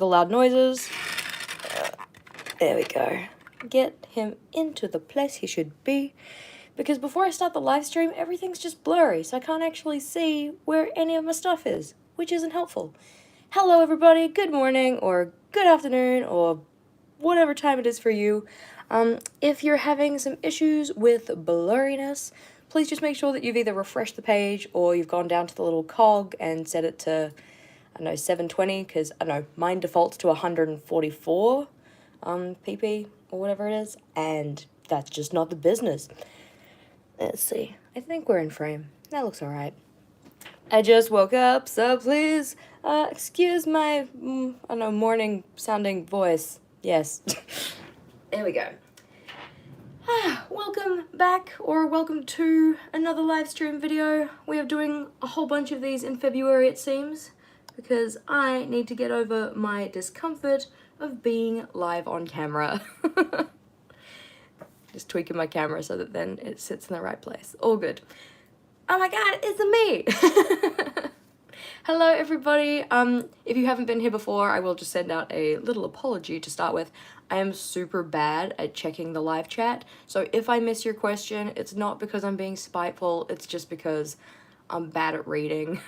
the loud noises. There we go. Get him into the place he should be. Because before I start the live stream, everything's just blurry, so I can't actually see where any of my stuff is, which isn't helpful. Hello everybody, good morning, or good afternoon, or whatever time it is for you. If you're having some issues with blurriness, please just make sure that you've either refreshed the page or you've gone down to the little cog and set it to, I don't know, 720, because, I don't know, mine defaults to 144 pp or whatever it is, and that's just not the business. Let's see, I think we're in frame. That looks alright. I just woke up, so please excuse my, I don't know, morning sounding voice. Yes. There we go. Welcome back, or welcome to another live stream video. We are doing a whole bunch of these in February, it seems, because I need to get over my discomfort of being live on camera. Just tweaking my camera so that then it sits in the right place. All good. Oh my god, it's me! Hello everybody. If you haven't been here before, I will just send out a little apology to start with. I am super bad at checking the live chat, so if I miss your question, it's not because I'm being spiteful, it's just because I'm bad at reading.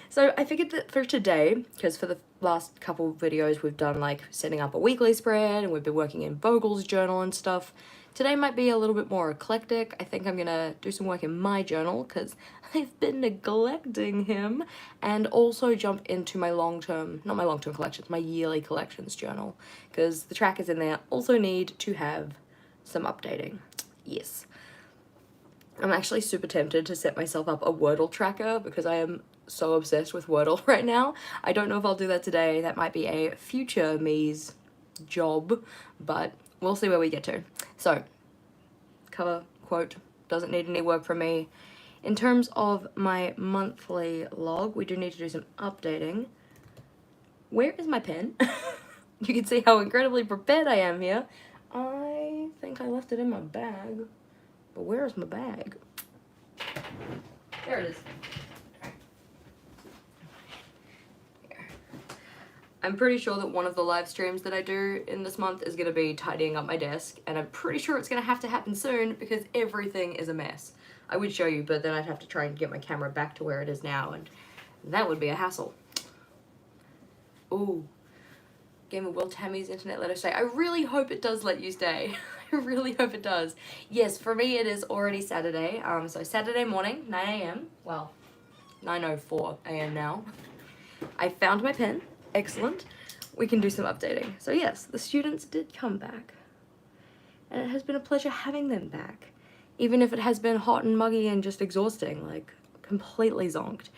So I figured that for today, because for the last couple videos we've done like setting up a weekly spread and we've been working in Vogel's journal and stuff, today might be a little bit more eclectic. I think I'm gonna do some work in my journal because I've been neglecting him, and also jump into my long-term, not my long-term collections, my yearly collections journal, because the trackers in there also need to have some updating. Yes. I'm actually super tempted to set myself up a Wordle tracker because I am so obsessed with Wordle right now. I don't know if I'll do that today. That might be a future me's job, but we'll see where we get to. So, cover quote, doesn't need any work from me. In terms of my monthly log, we do need to do some updating. Where is my pen? You can see how incredibly prepared I am here. I think I left it in my bag. But where is my bag? There it is. Here. I'm pretty sure that one of the live streams that I do in this month is going to be tidying up my desk, and I'm pretty sure it's going to have to happen soon because everything is a mess. I would show you, but then I'd have to try and get my camera back to where it is now, and that would be a hassle. Ooh. Gamer Will Tammy's internet let us stay. I really hope it does let you stay. I really hope it does. Yes, for me it is already Saturday. So Saturday morning, 9 a.m. Well, 9:04 a.m. now. I found my pen. Excellent. We can do some updating. So yes, the students did come back. And it has been a pleasure having them back. Even if it has been hot and muggy and just exhausting, like completely zonked.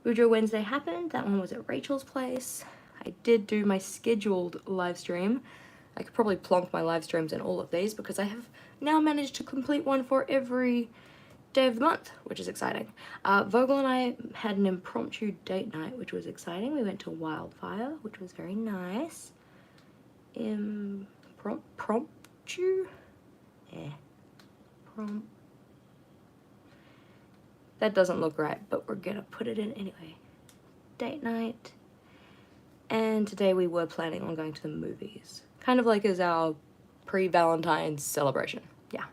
Bujo Wednesday happened. That one was at Rachel's place. I did do my scheduled live stream. I could probably plonk my live streams in all of these because I have now managed to complete one for every day of the month, which is exciting. Vogel and I had an impromptu date night, which was exciting. We went to Wildfire, which was very nice. Impromptu? Yeah. That doesn't look right, but we're gonna put it in anyway. Date night. And today we were planning on going to the movies. Kind of like as our pre-Valentine's celebration. Yeah.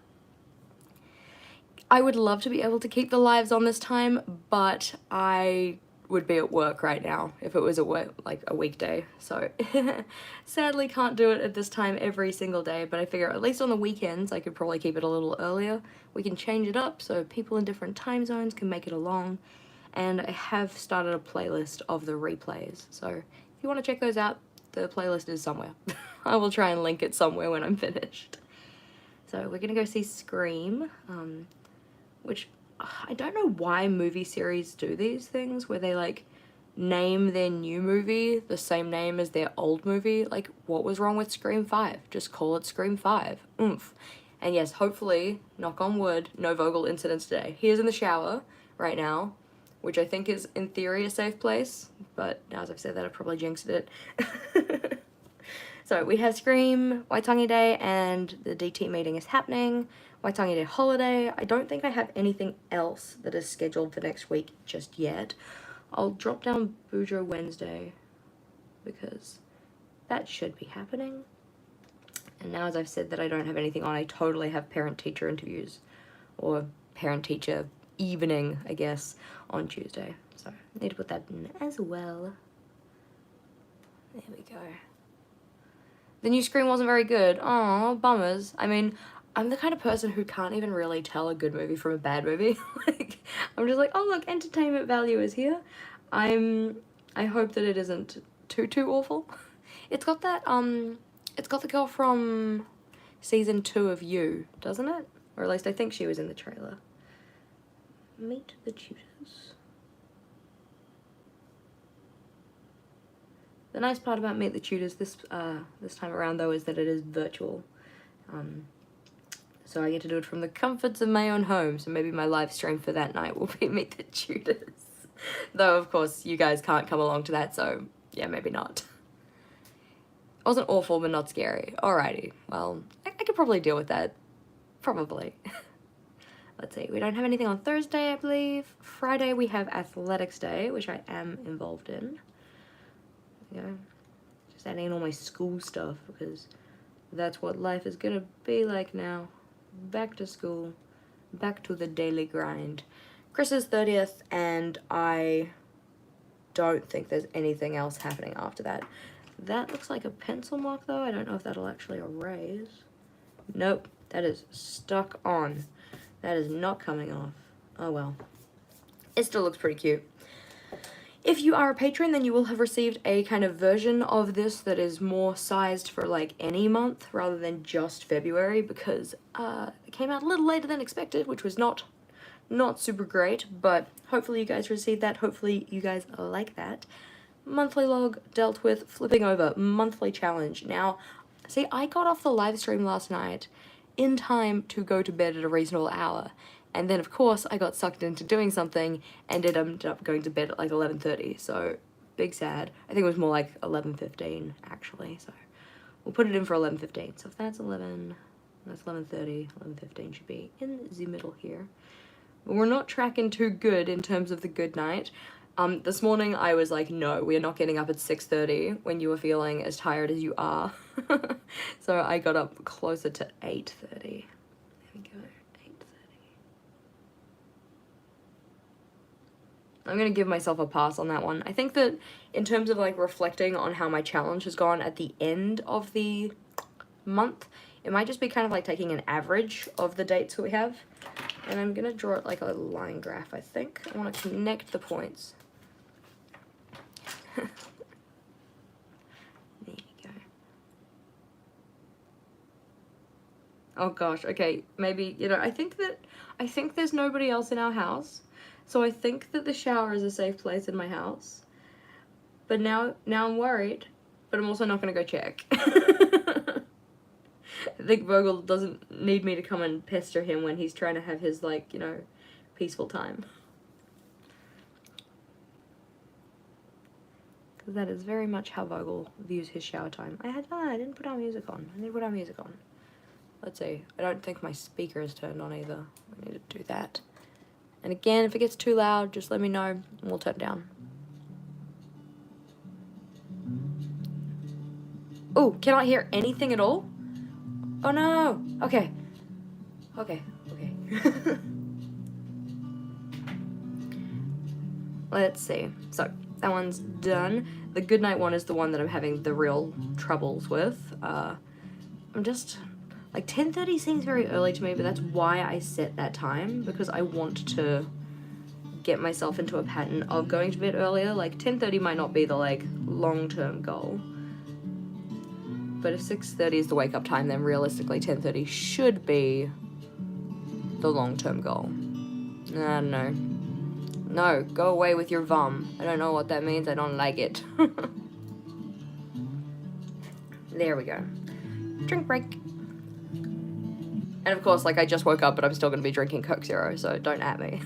I would love to be able to keep the lives on this time, but I would be at work right now if it was a weekday. So sadly can't do it at this time every single day, but I figure at least on the weekends I could probably keep it a little earlier. We can change it up so people in different time zones can make it along. And I have started a playlist of the replays, so if you want to check those out, the playlist is somewhere. I will try and link it somewhere when I'm finished. So we're gonna go see Scream, which I don't know why movie series do these things where they like name their new movie the same name as their old movie. Like, what was wrong with Scream 5? Just call it Scream 5. Oomph. And yes, hopefully, knock on wood, no Vogel incidents today. He is in the shower right now, which I think is, in theory, a safe place, but now as I've said that, I've probably jinxed it. So we have Scream, Waitangi Day, and the DT meeting is happening. Waitangi Day holiday. I don't think I have anything else that is scheduled for next week just yet. I'll drop down Bujo Wednesday. because that should be happening. And now, as I've said that I don't have anything on, I totally have parent-teacher interviews, or parent-teacher evening, I guess, on Tuesday. So I need to put that in as well. There we go. The new screen wasn't very good. Oh, bummers. I mean, I'm the kind of person who can't even really tell a good movie from a bad movie. Like, I'm just like, oh look, entertainment value is here. I hope that it isn't too awful. It's got that, it's got the girl from season 2 of You, doesn't it? Or at least I think she was in the trailer. Meet the Tutors. The nice part about Meet the Tutors this time around, though, is that it is virtual. So I get to do it from the comforts of my own home, so maybe my live stream for that night will be Meet the Tutors. Though, of course, you guys can't come along to that, so yeah, maybe not. It wasn't awful, but not scary. Alrighty, well, I could probably deal with that. Probably. Let's see, we don't have anything on Thursday, I believe. Friday we have Athletics Day, which I am involved in. You know, just adding in all my school stuff, because that's what life is gonna be like now. Back to school, back to the daily grind. Chris's 30th, and I don't think there's anything else happening after that. That looks like a pencil mark, though. I don't know if that'll actually erase. Nope, that is stuck on. That is not coming off. Oh well. It still looks pretty cute. If you are a patron, then you will have received a kind of version of this that is more sized for like any month rather than just February, because it came out a little later than expected, which was not super great, but hopefully you guys received that. Hopefully you guys like that. Monthly log dealt with, flipping over, monthly challenge. Now, see, I got off the live stream last night in time to go to bed at a reasonable hour. And then, of course, I got sucked into doing something and ended up going to bed at like 11:30. So, big sad. I think it was more like 11:15, actually. So, we'll put it in for 11:15. So, if that's 11, that's 11:30. 11:15 should be in the middle here. But we're not tracking too good in terms of the good night. This morning I was like, no, we are not getting up at 6:30 when you were feeling as tired as you are. So, I got up closer to 8:30. There we go. I'm gonna give myself a pass on that one. I think that in terms of like reflecting on how my challenge has gone at the end of the month, it might just be kind of like taking an average of the dates that we have. And I'm gonna draw it like a line graph, I think. I wanna connect the points. There you go. Oh gosh, okay, maybe, you know, I think there's nobody else in our house. So I think that the shower is a safe place in my house. But now I'm worried, but I'm also not gonna go check. I think Vogel doesn't need me to come and pester him when he's trying to have his, like, you know, peaceful time. Because that is very much how Vogel views his shower time. I didn't put our music on. I need to put our music on. Let's see. I don't think my speaker is turned on either. I need to do that. And again, if it gets too loud, just let me know and we'll turn it down. Oh, cannot hear anything at all? Oh no! Okay. Okay. Let's see. So, that one's done. The goodnight one is the one that I'm having the real troubles with. I'm just... Like, 10:30 seems very early to me, but that's why I set that time, because I want to get myself into a pattern of going to bed earlier. Like, 10:30 might not be the, like, long-term goal. But if 6:30 is the wake-up time, then realistically 10:30 should be the long-term goal. I don't know. No, go away with your vom. I don't know what that means. I don't like it. There we go. Drink break. And of course, like, I just woke up, but I'm still going to be drinking Coke Zero, so don't at me.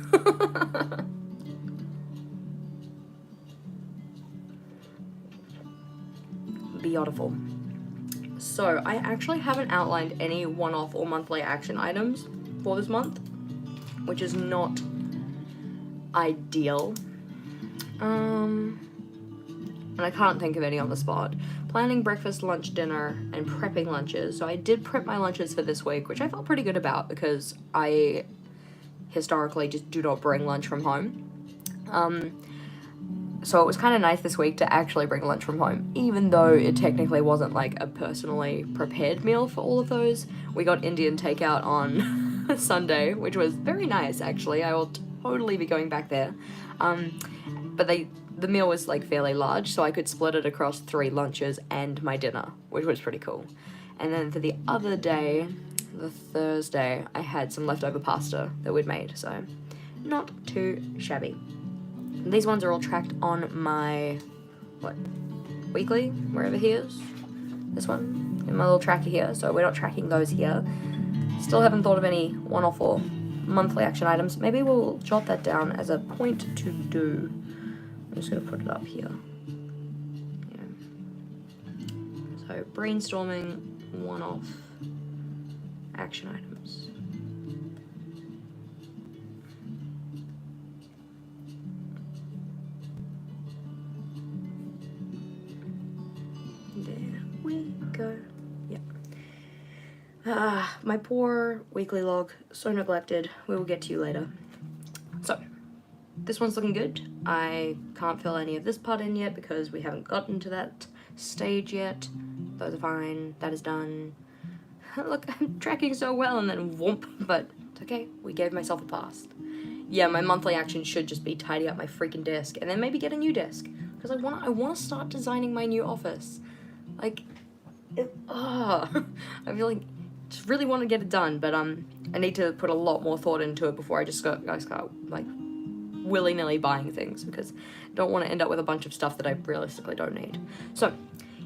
Beautiful. So, I actually haven't outlined any one-off or monthly action items for this month, which is not ideal. and I can't think of any on the spot. Planning breakfast, lunch, dinner, and prepping lunches. So I did prep my lunches for this week, which I felt pretty good about because I historically just do not bring lunch from home. So it was kind of nice this week to actually bring lunch from home, even though it technically wasn't like a personally prepared meal for all of those. We got Indian takeout on Sunday, which was very nice actually. I will totally be going back there. But the meal was like fairly large, so I could split it across 3 lunches and my dinner, which was pretty cool. And then for the other day, the Thursday, I had some leftover pasta that we'd made, so not too shabby. These ones are all tracked on my, weekly, wherever he is. This one, in my little tracker here, so we're not tracking those here. Still haven't thought of any one-off or monthly action items. Maybe we'll jot that down as a point to do. I'm just going to put it up here. Yeah. So, brainstorming one-off action items. There we go. Yep. My poor weekly log, so neglected. We will get to you later. So, this one's looking good. I can't fill any of this part in yet because we haven't gotten to that stage yet. Those are fine. That is done. Look, I'm tracking so well and then whoomp, but it's okay. We gave myself a pass. Yeah, my monthly action should just be tidy up my freaking desk and then maybe get a new desk because I want to start designing my new office. Like, I feel like just really want to get it done, but I need to put a lot more thought into it before I just start like willy-nilly buying things because I don't want to end up with a bunch of stuff that I realistically don't need. So,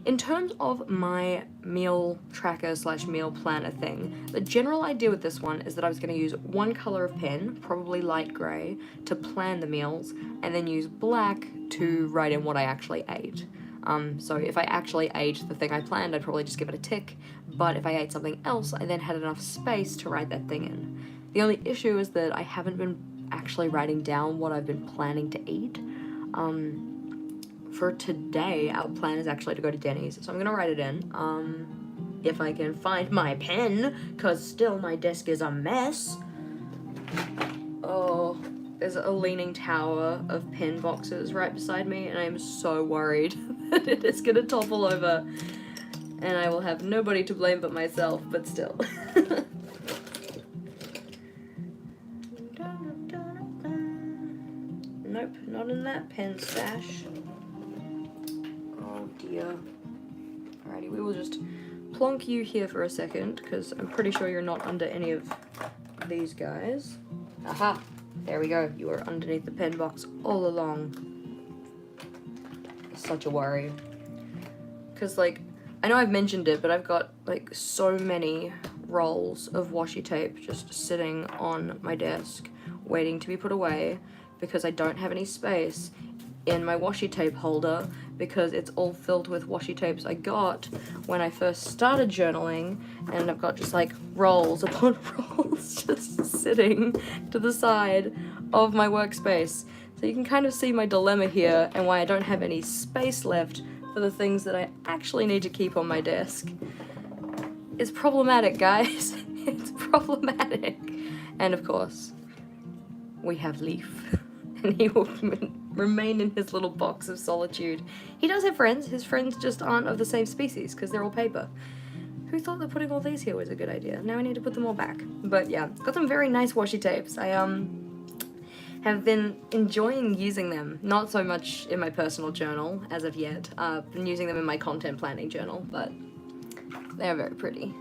in terms of my meal tracker / meal planner thing, the general idea with this one is that I was going to use one color of pen, probably light gray, to plan the meals, and then use black to write in what I actually ate. So if I actually ate the thing I planned, I'd probably just give it a tick, but if I ate something else, I then had enough space to write that thing in. The only issue is that I haven't been actually writing down what I've been planning to eat. For today, our plan is actually to go to Denny's, so I'm gonna write it in, if I can find my pen, cause still my desk is a mess. Oh, there's a leaning tower of pen boxes right beside me, and I'm so worried that it is gonna topple over, and I will have nobody to blame but myself, but still. Nope, not in that pen stash. Oh dear. Alrighty, we will just plonk you here for a second, because I'm pretty sure you're not under any of these guys. Aha! There we go. You were underneath the pen box all along. Such a worry. Because, like, I know I've mentioned it, but I've got, like, so many rolls of washi tape just sitting on my desk, waiting to be put away, because I don't have any space in my washi tape holder, because it's all filled with washi tapes I got when I first started journaling, and I've got just like rolls upon rolls just sitting to the side of my workspace. So you can kind of see my dilemma here and why I don't have any space left for the things that I actually need to keep on my desk. It's problematic, guys. It's problematic. And of course, we have Leaf. And he will remain in his little box of solitude. He does have friends. His friends just aren't of the same species because they're all paper. Who thought that putting all these here was a good idea? Now I need to put them all back. But yeah, got some very nice washi tapes. I have been enjoying using them. Not so much in my personal journal as of yet. I've been using them in my content planning journal, but they're very pretty.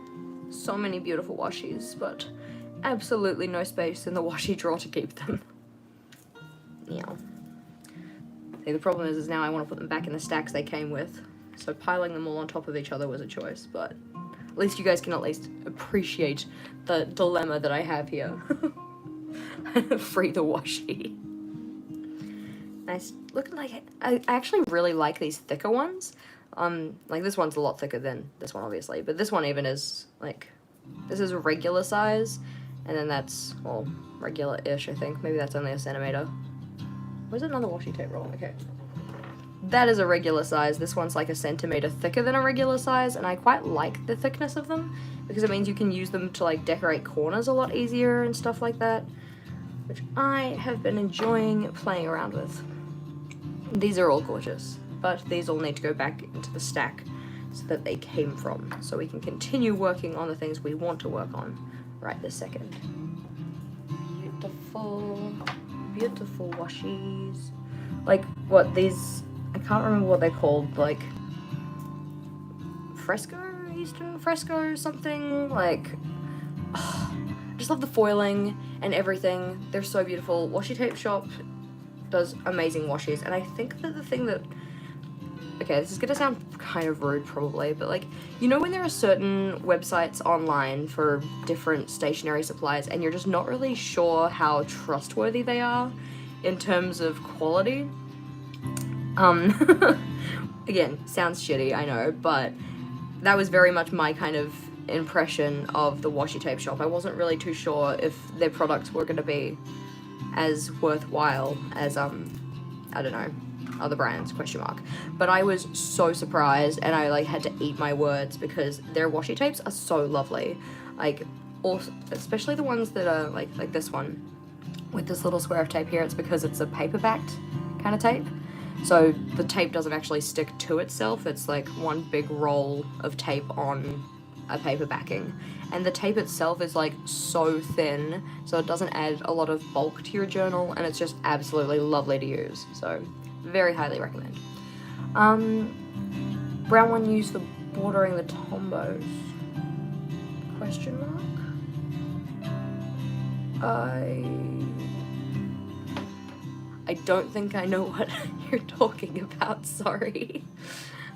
So many beautiful washis, but absolutely no space in the washi drawer to keep them. Yeah. See, the problem is now I want to put them back in the stacks they came with. So piling them all on top of each other was a choice, but at least you guys can at least appreciate the dilemma that I have here. Free the washi. Nice. Looking like I actually really like these thicker ones. Like this one's a lot thicker than this one, obviously, but this one even is like, this is a regular size, and then that's, well, regular-ish, I think. Maybe that's only a centimeter. Where's another washi tape roll? Okay. that is a regular size. This one's like a centimeter thicker than a regular size, and I quite like the thickness of them because it means you can use them to like decorate corners a lot easier and stuff like that, which I have been enjoying playing around with. These are all gorgeous, but these all need to go back into the stack so that they came from, so we can continue working on the things we want to work on right this second. Beautiful, beautiful washies. Like, what, these, I can't remember what they're called, like, fresco? Eastern fresco or something? Like, oh, I just love the foiling and everything. They're so beautiful. Washi Tape Shop does amazing washies, and I think that the thing that, okay, this is gonna sound kind of rude probably, but like, you know when there are certain websites online for different stationery supplies and you're just not really sure how trustworthy they are in terms of quality? Again, sounds shitty, I know, but that was very much my kind of impression of the Washi Tape Shop. I wasn't really too sure if their products were gonna be as worthwhile as, I don't know, other brands, question mark. But I was so surprised, and I like had to eat my words because their washi tapes are so lovely. Like, also, especially the ones that are like this one with this little square of tape here. It's because it's a paper-backed kind of tape, so the tape doesn't actually stick to itself. It's like one big roll of tape on a paper backing, and the tape itself is like so thin, so it doesn't add a lot of bulk to your journal, and it's just absolutely lovely to use. So very highly recommend. Brown one used for bordering the tombos? Question mark? I don't think I know what you're talking about, sorry.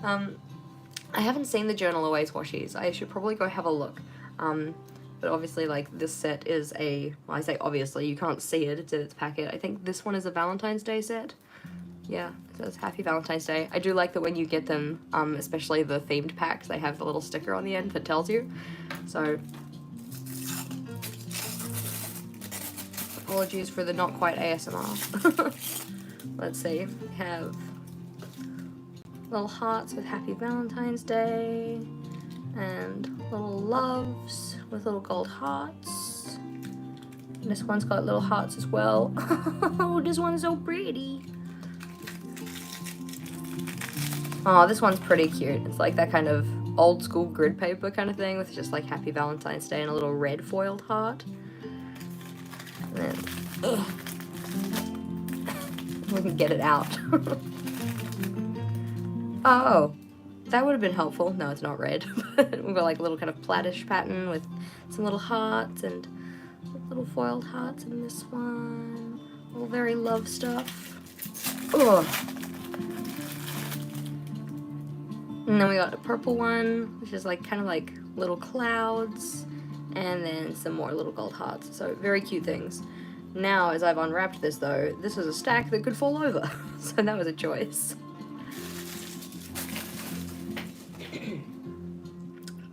I haven't seen the Journal Aways washies. I should probably go have a look. But obviously, like, this set is a, well, I say obviously, you can't see it, it's in its packet. I think this one is a Valentine's Day set. Yeah, it says Happy Valentine's Day. I do like that when you get them, especially the themed packs, they have the little sticker on the end that tells you. So, apologies for the not quite ASMR. Let's see, we have little hearts with Happy Valentine's Day, and little loves with little gold hearts. And this one's got little hearts as well. Oh, this one's so pretty. Oh, this one's pretty cute. It's like that kind of old school grid paper kind of thing with just like Happy Valentine's Day and a little red foiled heart. And then, ugh. We can get it out. Oh, that would have been helpful. No, it's not red. We've got like a little kind of plaidish pattern with some little hearts and little foiled hearts in this one. All very love stuff. Ugh. And then we got a purple one, which is like kind of like little clouds, and then some more little gold hearts. So very cute things. Now, as I've unwrapped this though, this is a stack that could fall over. So that was a choice.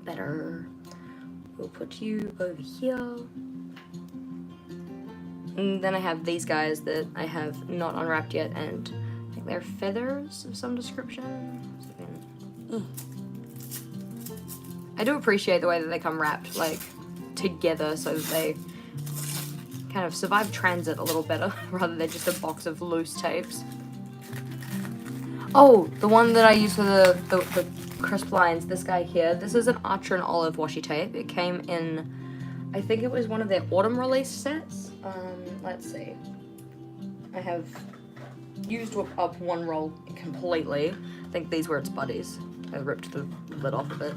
Better. We'll put you over here. And then I have these guys that I have not unwrapped yet, and I think they're feathers of some description. I do appreciate the way that they come wrapped, like, together so that they kind of survive transit a little better, rather than just a box of loose tapes. Oh, the one that I use for the crisp lines, this guy here, this is an Archer and Olive washi tape. It came in, I think it was one of their autumn release sets. Let's see. I have used up one roll completely. I think these were its buddies. I ripped the lid off of it.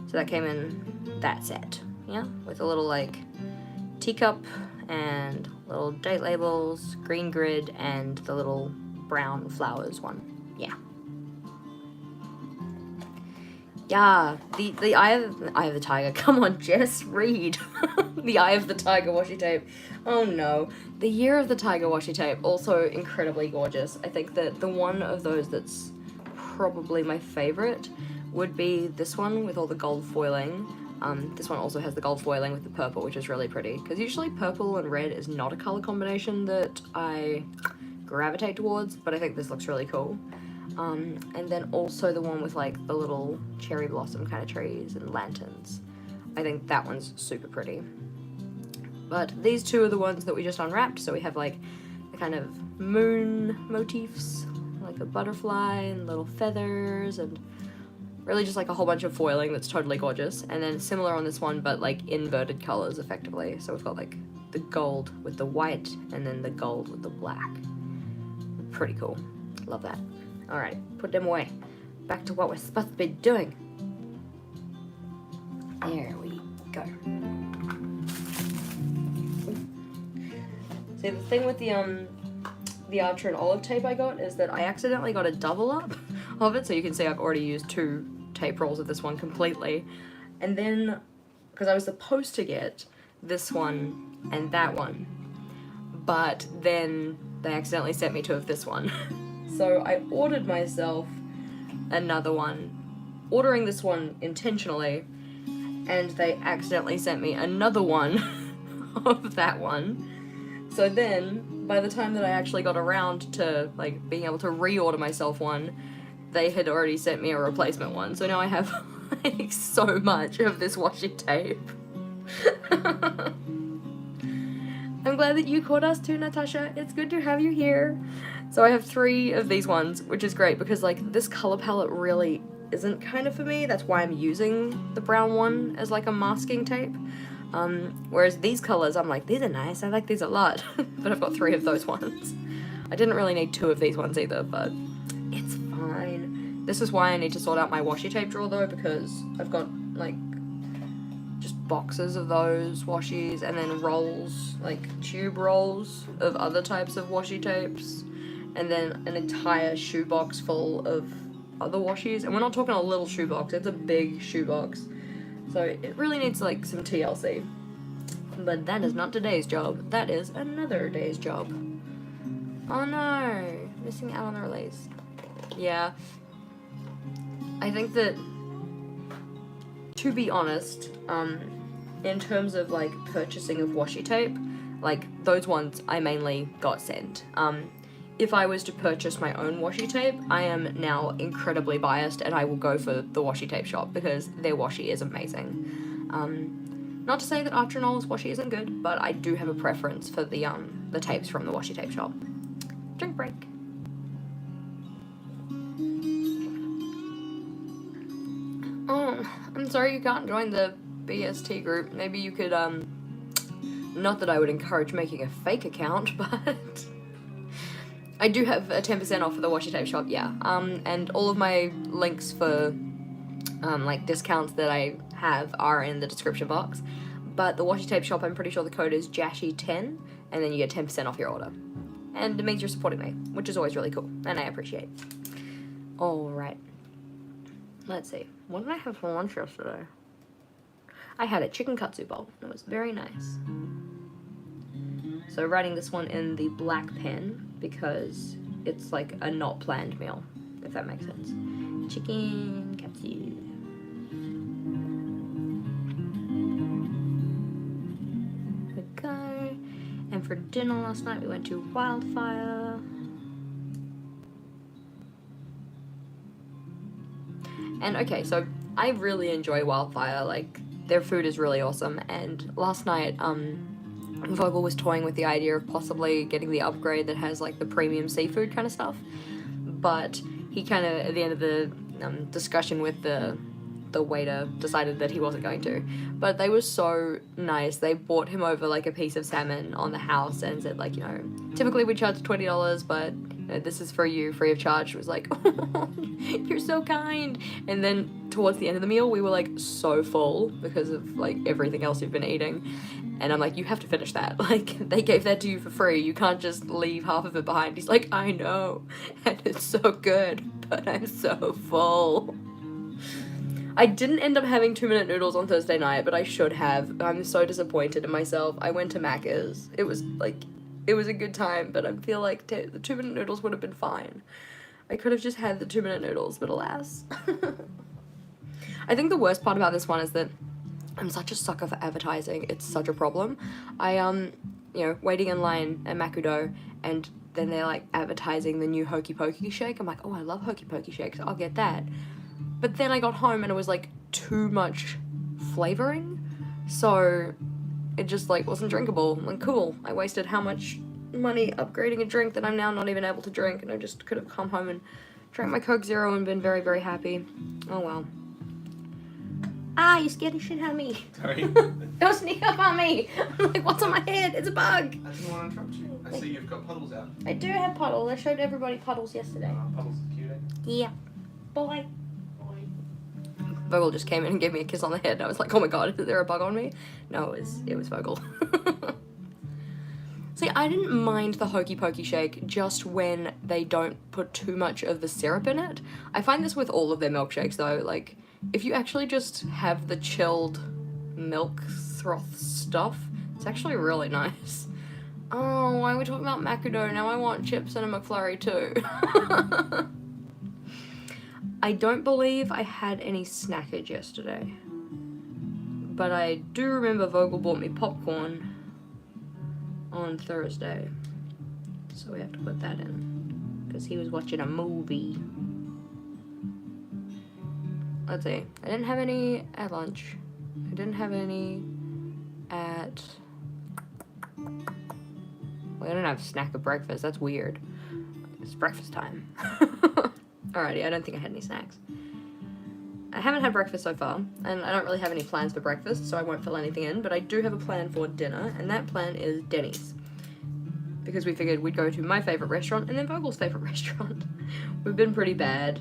So that came in that set, yeah? With a little, like, teacup and little date labels, green grid, and the little brown flowers one. Yeah. Yeah, the Eye of the Tiger. Come on, Jess, read. The Eye of the Tiger washi tape. Oh no. The Year of the Tiger washi tape, also incredibly gorgeous. I think that the one of those that's probably my favorite would be this one with all the gold foiling. This one also has the gold foiling with the purple, which is really pretty, because usually purple and red is not a color combination that I gravitate towards, but I think this looks really cool. And then also the one with like the little cherry blossom kind of trees and lanterns. I think that one's super pretty. But these two are the ones that we just unwrapped, so we have like a kind of moon motifs, like a butterfly and little feathers, and really just like a whole bunch of foiling that's totally gorgeous. And then similar on this one, but like inverted colors effectively. So we've got like the gold with the white and then the gold with the black. Pretty cool. Love that. Alright, put them away. Back to what we're supposed to be doing. There we go. See, the thing with the Archer and Olive tape I got is that I accidentally got a double up of it, so you can see I've already used 2 tape rolls of this one completely. And then, because I was supposed to get this one and that one, but then they accidentally sent me 2 of this one. So I ordered myself another one, ordering this one intentionally, and they accidentally sent me another one of that one. So then, by the time that I actually got around to like being able to reorder myself one, they had already sent me a replacement one. So now I have like so much of this washi tape. I'm glad that you caught us too, Natasha. It's good to have you here. So I have 3 of these ones, which is great because like this color palette really isn't kind of for me. That's why I'm using the brown one as like a masking tape. Whereas these colors, I'm like, these are nice. I like these a lot. But I've got 3 of those ones. I didn't really need 2 of these ones either, but it's fine. This is why I need to sort out my washi tape drawer though, because I've got like just boxes of those washis and then rolls, like tube rolls of other types of washi tapes, and then an entire shoebox full of other washis. And we're not talking a little shoebox, it's a big shoebox. So it really needs like some TLC. But that is not today's job. That is another day's job. Oh no, missing out on the release. Yeah. I think that, to be honest, in terms of like purchasing of washi tape, like those ones I mainly got sent. If I was to purchase my own washi tape, I am now incredibly biased and I will go for the washi tape shop because their washi is amazing. Not to say that Archer and Olive's washi isn't good, but I do have a preference for the tapes from the washi tape shop. Drink break. Oh, I'm sorry you can't join the BST group. Maybe you could, not that I would encourage making a fake account, but I do have a 10% off for the washi tape shop, yeah. And all of my links for, like, discounts that I have are in the description box. But the washi tape shop, I'm pretty sure the code is JashiiCorrin, and then you get 10% off your order. And it means you're supporting me, which is always really cool, and I appreciate. Alright. Let's see. What did I have for lunch yesterday? I had a chicken katsu bowl. It was very nice. So writing this one in the black pen because it's like a not planned meal, if that makes sense. Chicken katsu. Okay. And for dinner last night we went to Wildfire. And okay, so I really enjoy Wildfire, like, their food is really awesome, and last night, Vogel was toying with the idea of possibly getting the upgrade that has, like, the premium seafood kind of stuff, but he kind of, at the end of the discussion with the waiter, decided that he wasn't going to. But they were so nice. They bought him over, like, a piece of salmon on the house and said, like, you know, typically we charge $20, but this is for you, free of charge. It was like, oh, you're so kind. And then towards the end of the meal, we were like so full because of like everything else we've been eating. And I'm like, you have to finish that. Like, they gave that to you for free. You can't just leave half of it behind. He's like, I know. And it's so good, but I'm so full. I didn't end up having 2-minute noodles on Thursday night, but I should have. I'm so disappointed in myself. I went to Macca's. It was like, it was a good time, but I feel like the 2-minute noodles would have been fine. I could have just had the 2-minute noodles, but alas. I think the worst part about this one is that I'm such a sucker for advertising. It's such a problem. I, you know, waiting in line at Makudo, and then they're like advertising the new Hokey Pokey shake. I'm like, oh, I love Hokey Pokey shakes, I'll get that. But then I got home and it was like too much flavoring, so it just like wasn't drinkable. I'm like, cool, I wasted how much money upgrading a drink that I'm now not even able to drink, and I just could have come home and drank my Coke Zero and been very, very happy. Oh well. Ah, you scared the shit out of me. Sorry. Don't sneak up on me. I'm like, what's on my head? It's a bug. I didn't want to interrupt you. I see you've got puddles out. I do have Puddles. I showed everybody Puddles yesterday. Puddles is cute, eh? Yeah. Boy. Vogel just came in and gave me a kiss on the head. I was like, oh my god, is there a bug on me? No, it was Vogel. See, I didn't mind the Hokey Pokey shake just when they don't put too much of the syrup in it. I find this with all of their milkshakes though, like, if you actually just have the chilled milk froth stuff, it's actually really nice. Oh, why are we talking about Macadough? Now I want chips and a McFlurry too. I don't believe I had any snackage yesterday, but I do remember Vogel bought me popcorn on Thursday, so we have to put that in, because he was watching a movie. Let's see, I didn't have any at lunch, I didn't have any at, well, I didn't have a snack at breakfast, that's weird, it's breakfast time. Alrighty, I don't think I had any snacks. I haven't had breakfast so far, and I don't really have any plans for breakfast, so I won't fill anything in, but I do have a plan for dinner, and that plan is Denny's. Because we figured we'd go to my favourite restaurant, and then Vogel's favourite restaurant. We've been pretty bad,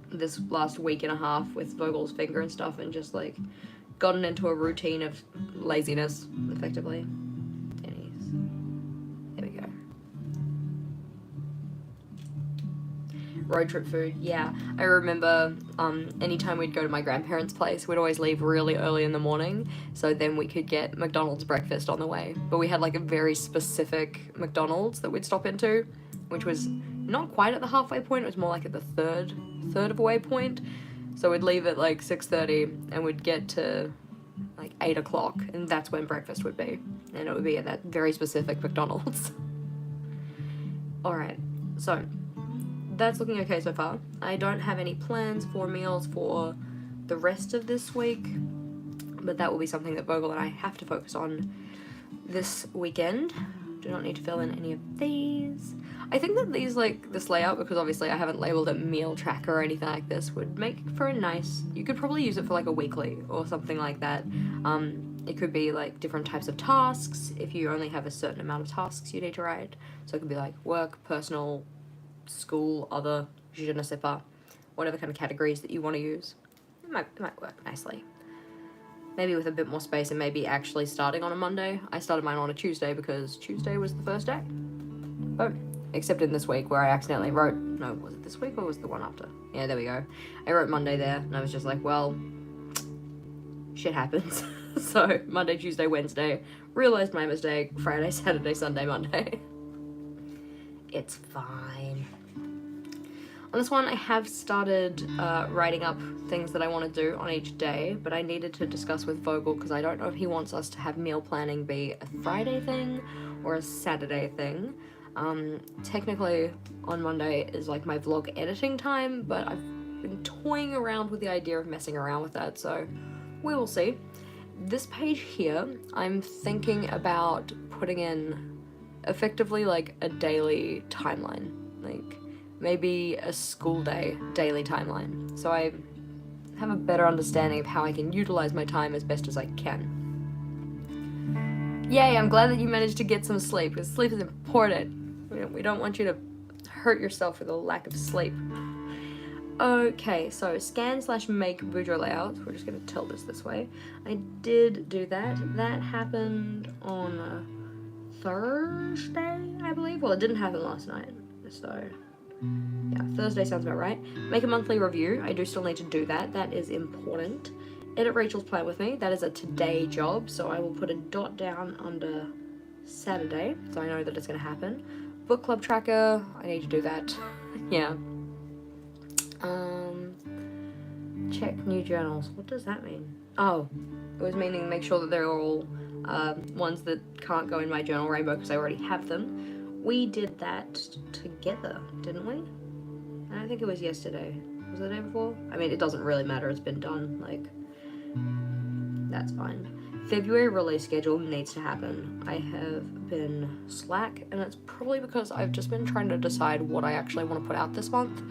this last week and a half with Vogel's finger and stuff, and just, like, gotten into a routine of laziness, effectively. Denny's. There we go. Road trip food, yeah. I remember anytime we'd go to my grandparents' place, we'd always leave really early in the morning, so then we could get McDonald's breakfast on the way. But we had like a very specific McDonald's that we'd stop into, which was not quite at the halfway point, it was more like at the third of a way point. So we'd leave at like 6:30 and we'd get to like 8 o'clock, and that's when breakfast would be. And it would be at that very specific McDonald's. Alright, so that's looking okay so far. I don't have any plans for meals for the rest of this week, but that will be something that Vogel and I have to focus on this weekend. Do not need to fill in any of these. I think that these, like, this layout, because obviously I haven't labeled it meal tracker or anything like this, would make for a nice, you could probably use it for like a weekly or something like that. It could be like different types of tasks, if you only have a certain amount of tasks you need to write. So it could be like work, personal, school, other, je ne sais pas, whatever kind of categories that you want to use. It might work nicely. Maybe with a bit more space, and maybe actually starting on a Monday. I started mine on a Tuesday because Tuesday was the first day. Oh, except in this week where I accidentally wrote, no, was it this week or was it the one after? Yeah, there we go. I wrote Monday there, and I was just like, well, shit happens. So Monday, Tuesday, Wednesday, realized my mistake, Friday, Saturday, Sunday, Monday. It's fine. On this one, I have started writing up things that I want to do on each day, but I needed to discuss with Vogel because I don't know if he wants us to have meal planning be a Friday thing or a Saturday thing. Technically, on Monday is like my vlog editing time, but I've been toying around with the idea of messing around with that, so we will see. This page here, I'm thinking about putting in effectively like a daily timeline, like maybe a school day daily timeline, so I have a better understanding of how I can utilize my time as best as I can. Yay, I'm glad that you managed to get some sleep, because sleep is important. We don't want you to hurt yourself with a lack of sleep. Okay, so scan/make Boudreaux layout. We're just gonna tilt this way. I did do that. That happened on Thursday, I believe. Well, it didn't happen last night, so yeah, Thursday sounds about right. Make a monthly review. I do still need to do that. That is important. Edit Rachel's plan with me. That is a today job, so I will put a dot down under Saturday, so I know that it's gonna happen. Book club tracker. I need to do that. Yeah. Check new journals. What does that mean? Oh, it was meaning make sure that they're all ones that can't go in my journal rainbow because I already have them. We did that together, didn't we? I don't think it was yesterday. Was it the day before? I mean, it doesn't really matter. It's been done. Like, that's fine. February release schedule needs to happen. I have been slack, and it's probably because I've just been trying to decide what I actually want to put out this month.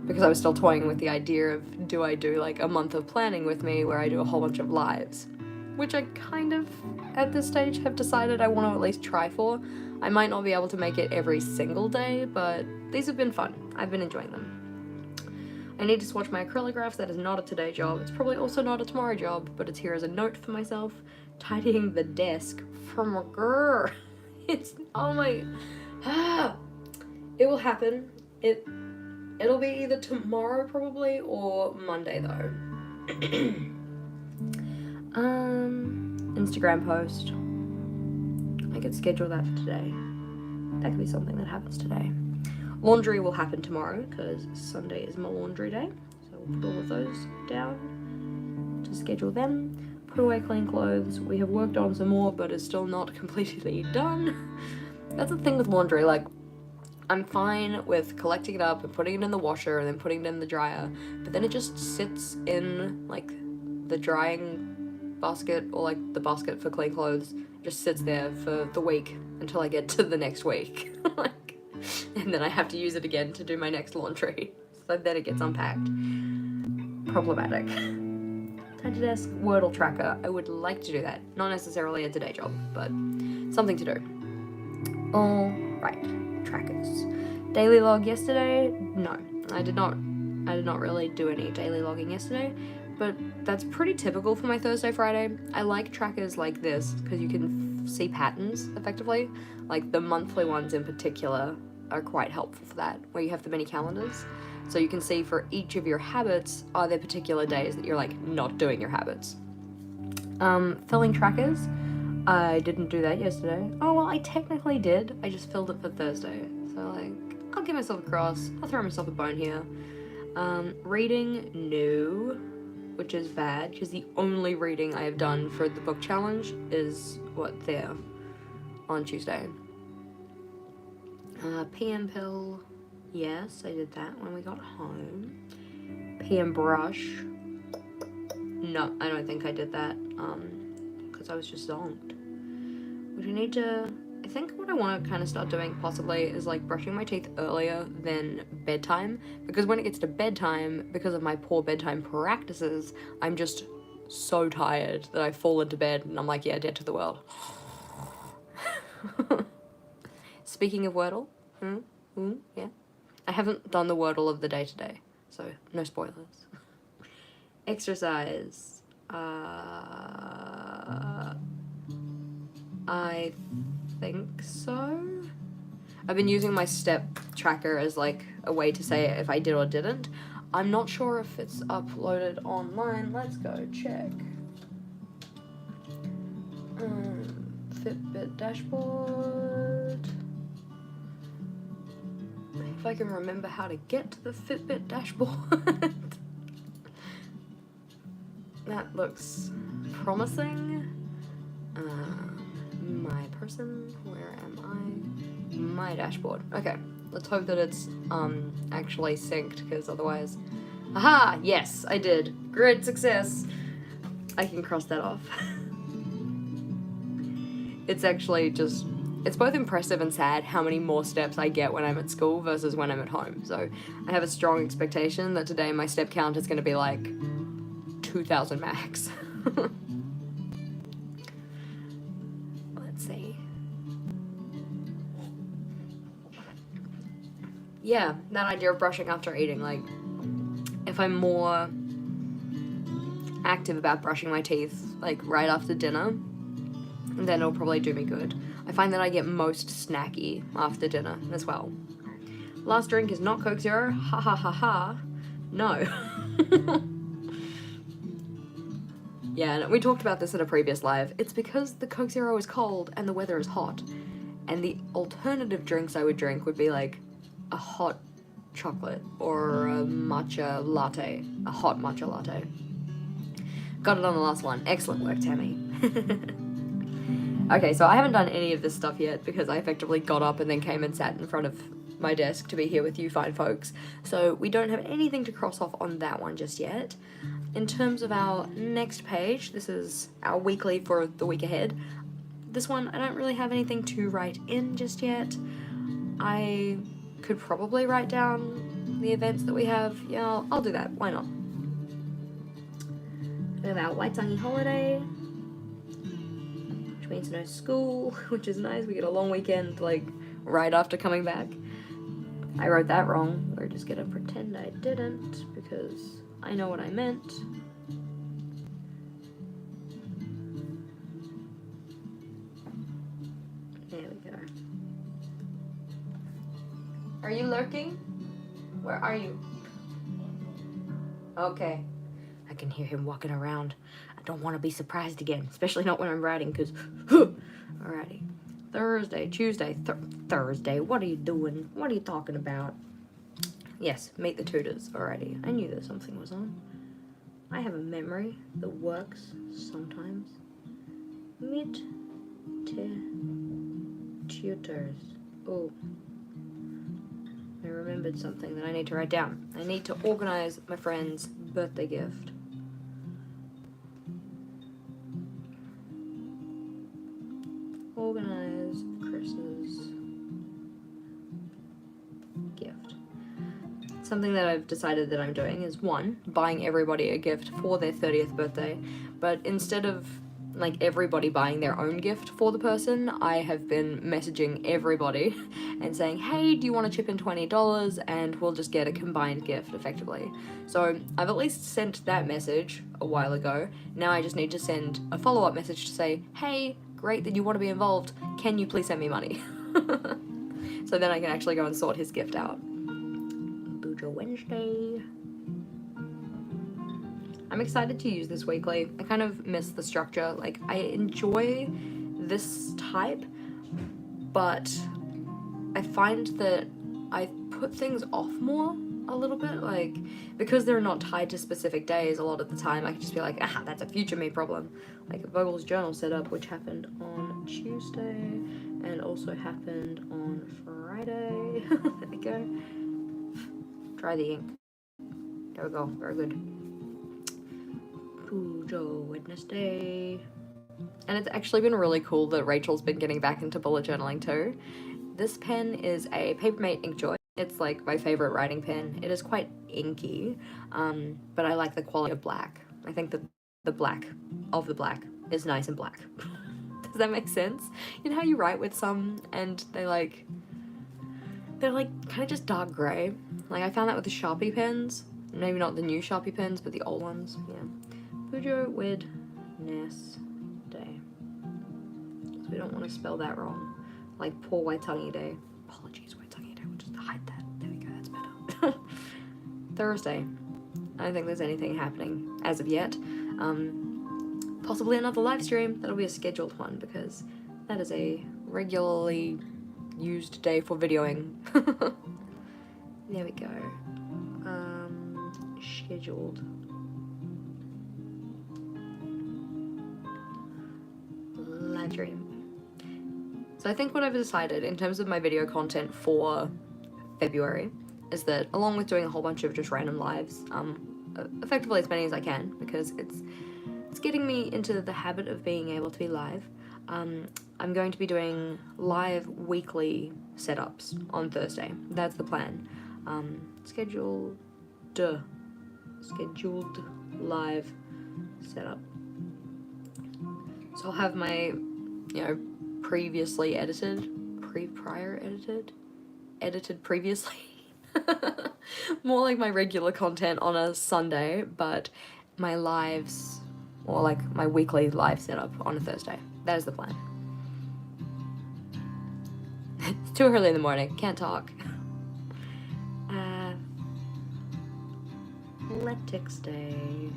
Because I was still toying with the idea of, do I do like a month of planning with me where I do a whole bunch of lives? Which I kind of, at this stage, have decided I want to at least try for. I might not be able to make it every single day, but these have been fun. I've been enjoying them. I need to swatch my acrylographs. That is not a today job. It's probably also not a tomorrow job, but it's here as a note for myself. Tidying the desk from a grrr. It's, oh my, it will happen. It'll be either tomorrow probably or Monday though. Instagram post. I could schedule that for today. That could be something that happens today. Laundry will happen tomorrow because Sunday is my laundry day. So we'll put all of those down to schedule them. Put away clean clothes. We have worked on some more, but it's still not completely done. That's the thing with laundry, like, I'm fine with collecting it up and putting it in the washer and then putting it in the dryer, but then it just sits in, like, the drying basket or, like, the basket for clean clothes. It just sits there for the week until I get to the next week. And then I have to use it again to do my next laundry. So then it gets unpacked. Problematic. Tidy desk, Wordle tracker. I would like to do that. Not necessarily a today job, but something to do. All right, trackers. Daily log yesterday? No, I did not really do any daily logging yesterday, but that's pretty typical for my Thursday, Friday. I like trackers like this because you can see patterns effectively. Like the monthly ones in particular are quite helpful for that, where you have the mini calendars. So you can see for each of your habits, are there particular days that you're like not doing your habits. Filling trackers, I didn't do that yesterday. Oh, well, I technically did. I just filled it for Thursday. So like, I'll give myself a cross. I'll throw myself a bone here. Reading, no, which is bad because the only reading I have done for the book challenge is there on Tuesday. PM pill, yes, I did that when we got home. PM brush, no, I don't think I did that, because I was just zonked. Which I need to, I think what I want to kind of start doing possibly is like brushing my teeth earlier than bedtime, because when it gets to bedtime, because of my poor bedtime practices, I'm just so tired that I fall into bed and I'm like, yeah, dead to the world. Speaking of Wordle, yeah, I haven't done the Wordle of the day today, so no spoilers. Exercise, I think so. I've been using my step tracker as like a way to say if I did or didn't. I'm not sure if it's uploaded online. Let's go check. Fitbit dashboard. If I can remember how to get to the Fitbit dashboard. That looks promising. My person, where am I? My dashboard. Okay, let's hope that it's actually synced, because otherwise... Aha! Yes, I did. Great success. I can cross that off. It's actually just... It's both impressive and sad how many more steps I get when I'm at school versus when I'm at home. So I have a strong expectation that today my step count is going to be like 2,000 max. Let's see. Yeah, that idea of brushing after eating, like, if I'm more active about brushing my teeth, like, right after dinner, then it'll probably do me good. I find that I get most snacky after dinner as well. Last drink is not Coke Zero. Ha ha ha ha. No. Yeah, we talked about this in a previous live. It's because the Coke Zero is cold and the weather is hot. And the alternative drinks I would drink would be like a hot chocolate or a matcha latte. A hot matcha latte. Got it on the last one. Excellent work, Tammy. Okay, so I haven't done any of this stuff yet because I effectively got up and then came and sat in front of my desk to be here with you fine folks. So we don't have anything to cross off on that one just yet. In terms of our next page, this is our weekly for the week ahead. This one, I don't really have anything to write in just yet. I could probably write down the events that we have. Yeah, I'll do that. Why not? We have our Waitangi holiday, which means no school, which is nice. We get a long weekend, like, right after coming back. I wrote that wrong. We're just gonna pretend I didn't, because I know what I meant. There we go. Are you lurking? Where are you? Okay. I can hear him walking around. I don't want to be surprised again, especially not when I'm writing, because... Alrighty. Thursday, Tuesday, Thursday. What are you doing? What are you talking about? Yes, meet the tutors. Alrighty. I knew that something was on. I have a memory that works sometimes. Meet tutors. Oh. I remembered something that I need to write down. I need to organize my friend's birthday gift. Organize Chris's gift. Something that I've decided that I'm doing is, one, buying everybody a gift for their 30th birthday, but instead of like everybody buying their own gift for the person, I have been messaging everybody and saying, hey, do you want to chip in $20 and we'll just get a combined gift effectively. So I've at least sent that message a while ago. Now I just need to send a follow-up message to say, hey, great that you want to be involved. Can you please send me money? So then I can actually go and sort his gift out. Bujo Wednesday. I'm excited to use this weekly. I kind of miss the structure. Like, I enjoy this type, but I find that I put things off more a little bit. Like, because they're not tied to specific days a lot of the time, I can just be like, ah, that's a future me problem. Like Vogel's journal setup, which happened on Tuesday and also happened on Friday. There we go. Try the ink. There we go. Very good. Bujo Wednesday. And it's actually been really cool that Rachel's been getting back into bullet journaling too. This pen is a Papermate Inkjoy. It's like my favorite writing pen. It is quite inky, but I like the quality of black. I think that the black of the black is nice and black. Does that make sense? You know how you write with some and they're like kind of just dark gray? Like I found that with the Sharpie pens. Maybe not the new Sharpie pens, but the old ones. Yeah. Bujo Wednesday. So we don't want to spell that wrong. Like poor Waitangi Day. Apologies, Waitangi Day. We'll just hide that. There we go, that's better. Thursday. I don't think there's anything happening as of yet. Possibly another live stream. That'll be a scheduled one because that is a regularly used day for videoing. There we go. Scheduled. Live stream. So I think what I've decided in terms of my video content for February is that along with doing a whole bunch of just random lives, effectively as many as I can because it's getting me into the habit of being able to be live. I'm going to be doing live weekly setups on Thursday. That's the plan. Scheduled live setup. So I'll have my, previously edited, edited previously. More like my regular content on a Sunday, but my lives, or like my weekly live setup on a Thursday. That is the plan. It's too early in the morning, can't talk. Athletics Day,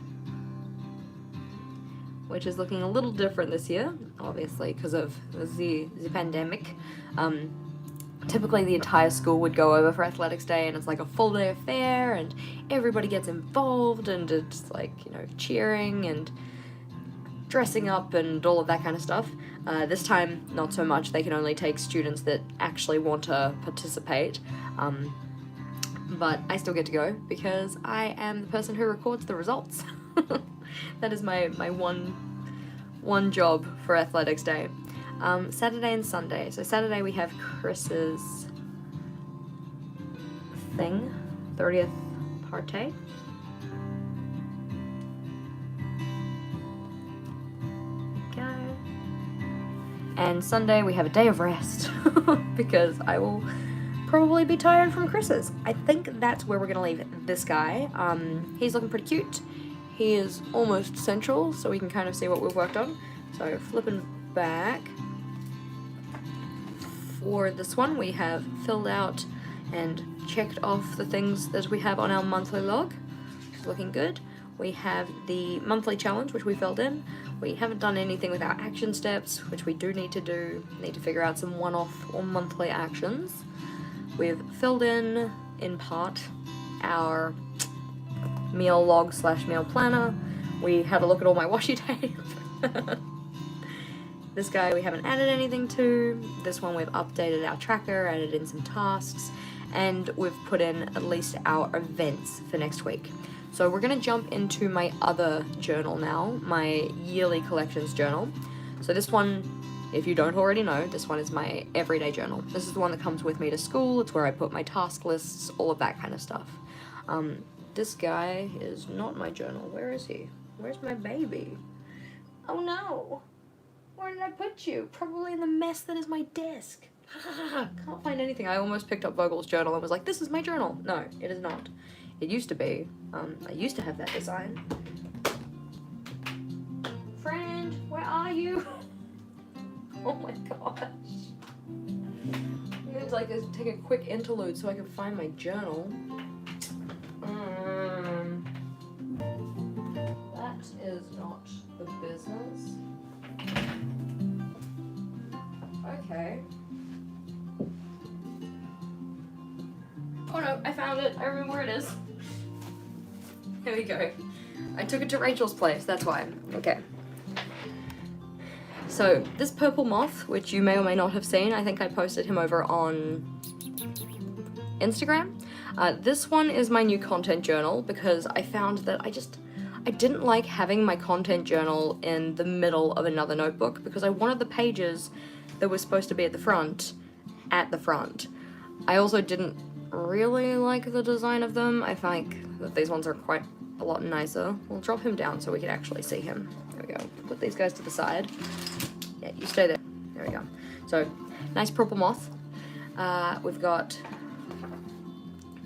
which is looking a little different this year, obviously because of the pandemic. Typically the entire school would go over for Athletics Day and it's like a full day affair and everybody gets involved and it's like, cheering, and dressing up and all of that kind of stuff. This time, not so much. They can only take students that actually want to participate. But I still get to go because I am the person who records the results. That is my one job for Athletics Day. Saturday and Sunday. So Saturday we have Chris's thing, 30th party. And Sunday we have a day of rest because I will probably be tired from Chris's. I think that's where we're gonna leave this guy. He's looking pretty cute. He is almost central, so we can kind of see what we've worked on. So flipping back, for this one we have filled out and checked off the things that we have on our monthly log. It's looking good. We have the monthly challenge, which we filled in. We haven't done anything with our action steps, which we do need to do. Need to figure out some one-off or monthly actions. We've filled in part, our meal log / meal planner. We had a look at all my washi tape. This guy we haven't added anything to. This one we've updated our tracker, added in some tasks, and we've put in at least our events for next week. So we're gonna jump into my other journal now, my yearly collections journal. So this one, if you don't already know, this one is my everyday journal. This is the one that comes with me to school. It's where I put my task lists, all of that kind of stuff. This guy is not my journal. Where is he? Where's my baby? Oh no! Where did I put you? Probably in the mess that is my desk. Can't find anything. I almost picked up Vogel's journal and was like, this is my journal. No, it is not. It used to be. I used to have that design. Friend, where are you? Oh my gosh. I'm gonna take a quick interlude so I can find my journal. That is not the business. Okay. Oh no, I found it. I remember where it is. Here we go. I took it to Rachel's place, that's why. Okay. So, this purple moth, which you may or may not have seen, I think I posted him over on Instagram. This one is my new content journal because I found that I didn't like having my content journal in the middle of another notebook because I wanted the pages that were supposed to be at the front. I also didn't really like the design of them. I think that these ones are quite a lot nicer. We'll drop him down so we can actually see him. There we go. Put these guys to the side. Yeah, you stay there. There we go. So, nice purple moth. We've got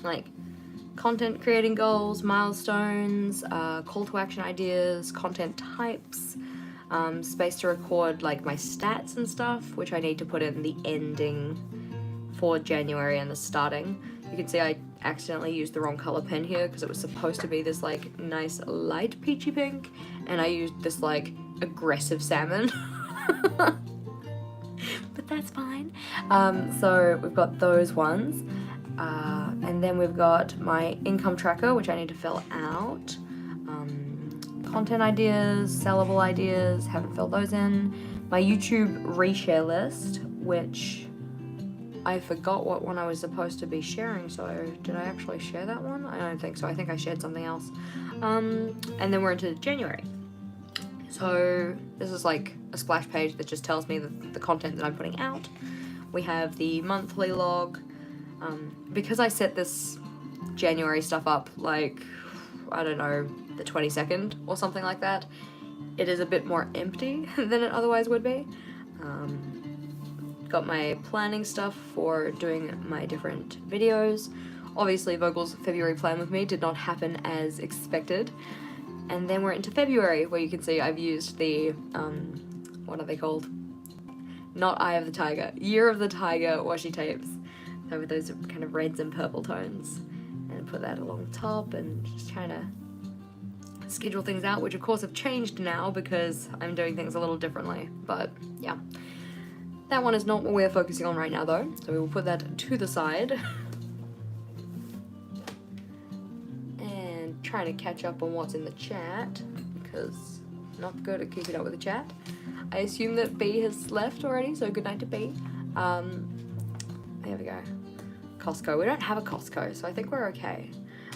like content creating goals, milestones, call to action ideas, content types, space to record like my stats and stuff, which I need to put in the ending for January and the starting. You can see I accidentally used the wrong color pen here because it was supposed to be this like nice light peachy pink, and I used this like aggressive salmon. But that's fine. So we've got those ones. And then we've got my income tracker, which I need to fill out. Content ideas, sellable ideas, haven't filled those in. My YouTube reshare list, which I forgot what one I was supposed to be sharing, so did I actually share that one? I don't think so. I think I shared something else. And then we're into January. So this is like a splash page that just tells me the content that I'm putting out. We have the monthly log. Because I set this January stuff up like, I don't know, the 22nd or something like that, it is a bit more empty than it otherwise would be. Got my planning stuff for doing my different videos. Obviously Vogel's February plan with me did not happen as expected. And then we're into February, where you can see I've used the, what are they called? Not Eye of the Tiger, Year of the Tiger washi tapes. So with those kind of reds and purple tones. And put that along the top and just trying to schedule things out, which of course have changed now because I'm doing things a little differently. But yeah, that one is not what we're focusing on right now though. So we will put that to the side. And trying to catch up on what's in the chat because not good at keeping up with the chat. I assume that B has left already, so good night to B. There we go. Costco. We don't have a Costco, so I think we're okay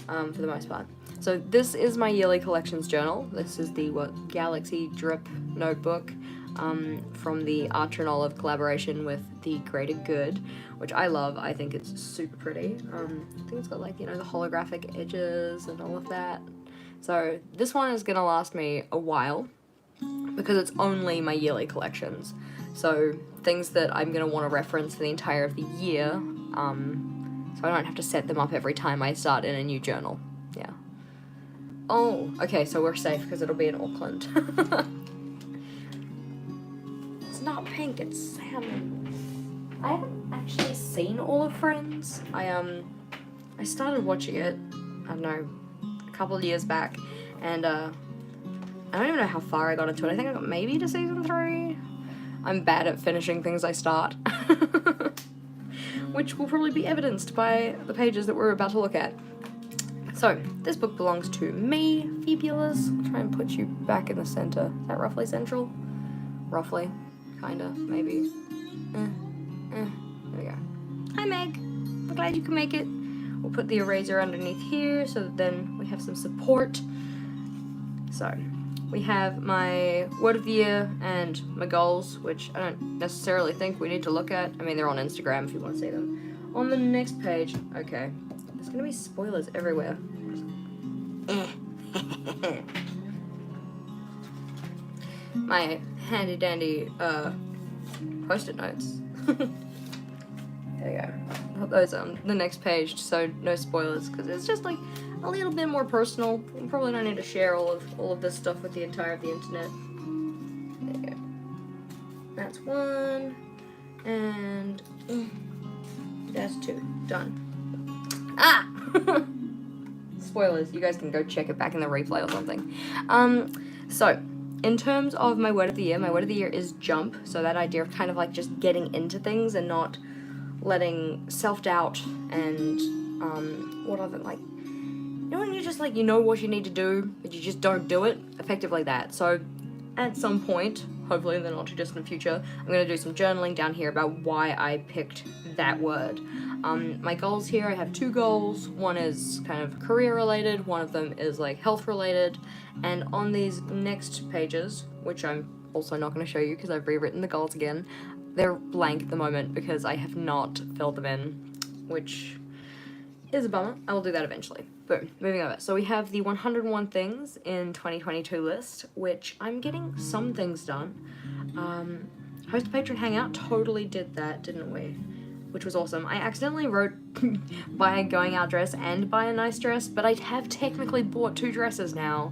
for the most part. So this is my yearly collections journal. This is the Galaxy Drip notebook from the Archer and Olive collaboration with The Greater Good, which I love. I think it's super pretty. I think it's got like, you know, the holographic edges and all of that. So this one is gonna last me a while because it's only my yearly collections. So things that I'm gonna want to reference for the entire of the year, so I don't have to set them up every time I start in a new journal. Yeah. Oh, okay, so we're safe because it'll be in Auckland. It's not pink, it's salmon. I haven't actually seen all of Friends. I started watching it, I don't know, a couple of years back, and I don't even know how far I got into it. I think I got maybe to season 3. I'm bad at finishing things I start. Which will probably be evidenced by the pages that we're about to look at. So, this book belongs to me, Fabulous. I'll try and put you back in the center. Is that roughly central? Roughly. Kinda, maybe. There we go. Hi Meg! I'm glad you can make it. We'll put the eraser underneath here so that then we have some support. So, we have my word of the year and my goals, which I don't necessarily think we need to look at. I mean, they're on Instagram if you want to see them. On the next page, okay, there's gonna be spoilers everywhere. My handy dandy post-it notes. There you go. I'll put those on the next page so no spoilers, because it's just like a little bit more personal. You probably don't need to share all of this stuff with the entire of the internet. There you go. That's 1, and that's 2. Done. Ah! Spoilers. You guys can go check it back in the replay or something. So, in terms of my word of the year is jump. So that idea of kind of like just getting into things and not letting self-doubt and what other, like, you know when you're just like, you know what you need to do, but you just don't do it? Effectively that. So at some point, hopefully in the not too distant future, I'm going to do some journaling down here about why I picked that word. My goals here, I have 2 goals. One is kind of career related, one of them is like health related, and on these next pages, which I'm also not going to show you because I've rewritten the goals again, they're blank at the moment because I have not filled them in, which is a bummer. I will do that eventually. Boom, moving over. So we have the 101 things in 2022 list, which I'm getting some things done. Host a Patron Hangout, totally did that, didn't we? Which was awesome. I accidentally wrote buy a going out dress and buy a nice dress, but I have technically bought 2 dresses now,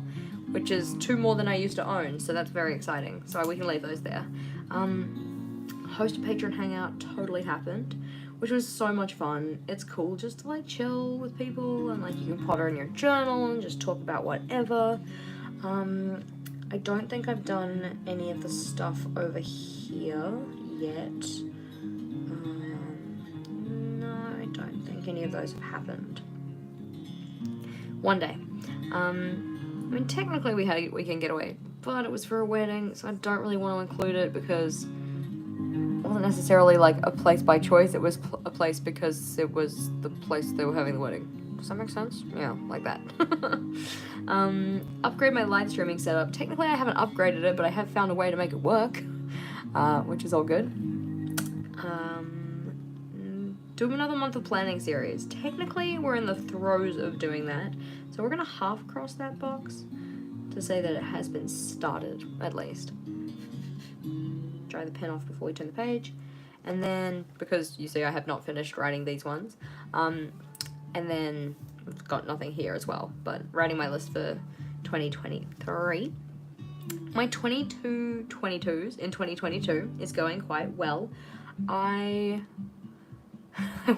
which is 2 more than I used to own, so that's very exciting. So we can leave those there. Host a Patron Hangout totally happened, which was so much fun. It's cool just to like chill with people and like you can potter in your journal and just talk about whatever. I don't think I've done any of the stuff over here yet. No, I don't think any of those have happened. One day. I mean, technically we had a weekend getaway, but it was for a wedding, so I don't really want to include it because it wasn't necessarily like a place by choice. It was a place because it was the place they were having the wedding. Does that make sense? Yeah, like that. Upgrade my live streaming setup. Technically I haven't upgraded it, but I have found a way to make it work, which is all good. Do another month of planning series. Technically we're in the throes of doing that, so we're gonna half cross that box to say that it has been started, at least. Dry the pen off before we turn the page, and then, because you see I have not finished writing these ones, and then I've got nothing here as well, but writing my list for 2023. My 22s in 2022 is going quite well. I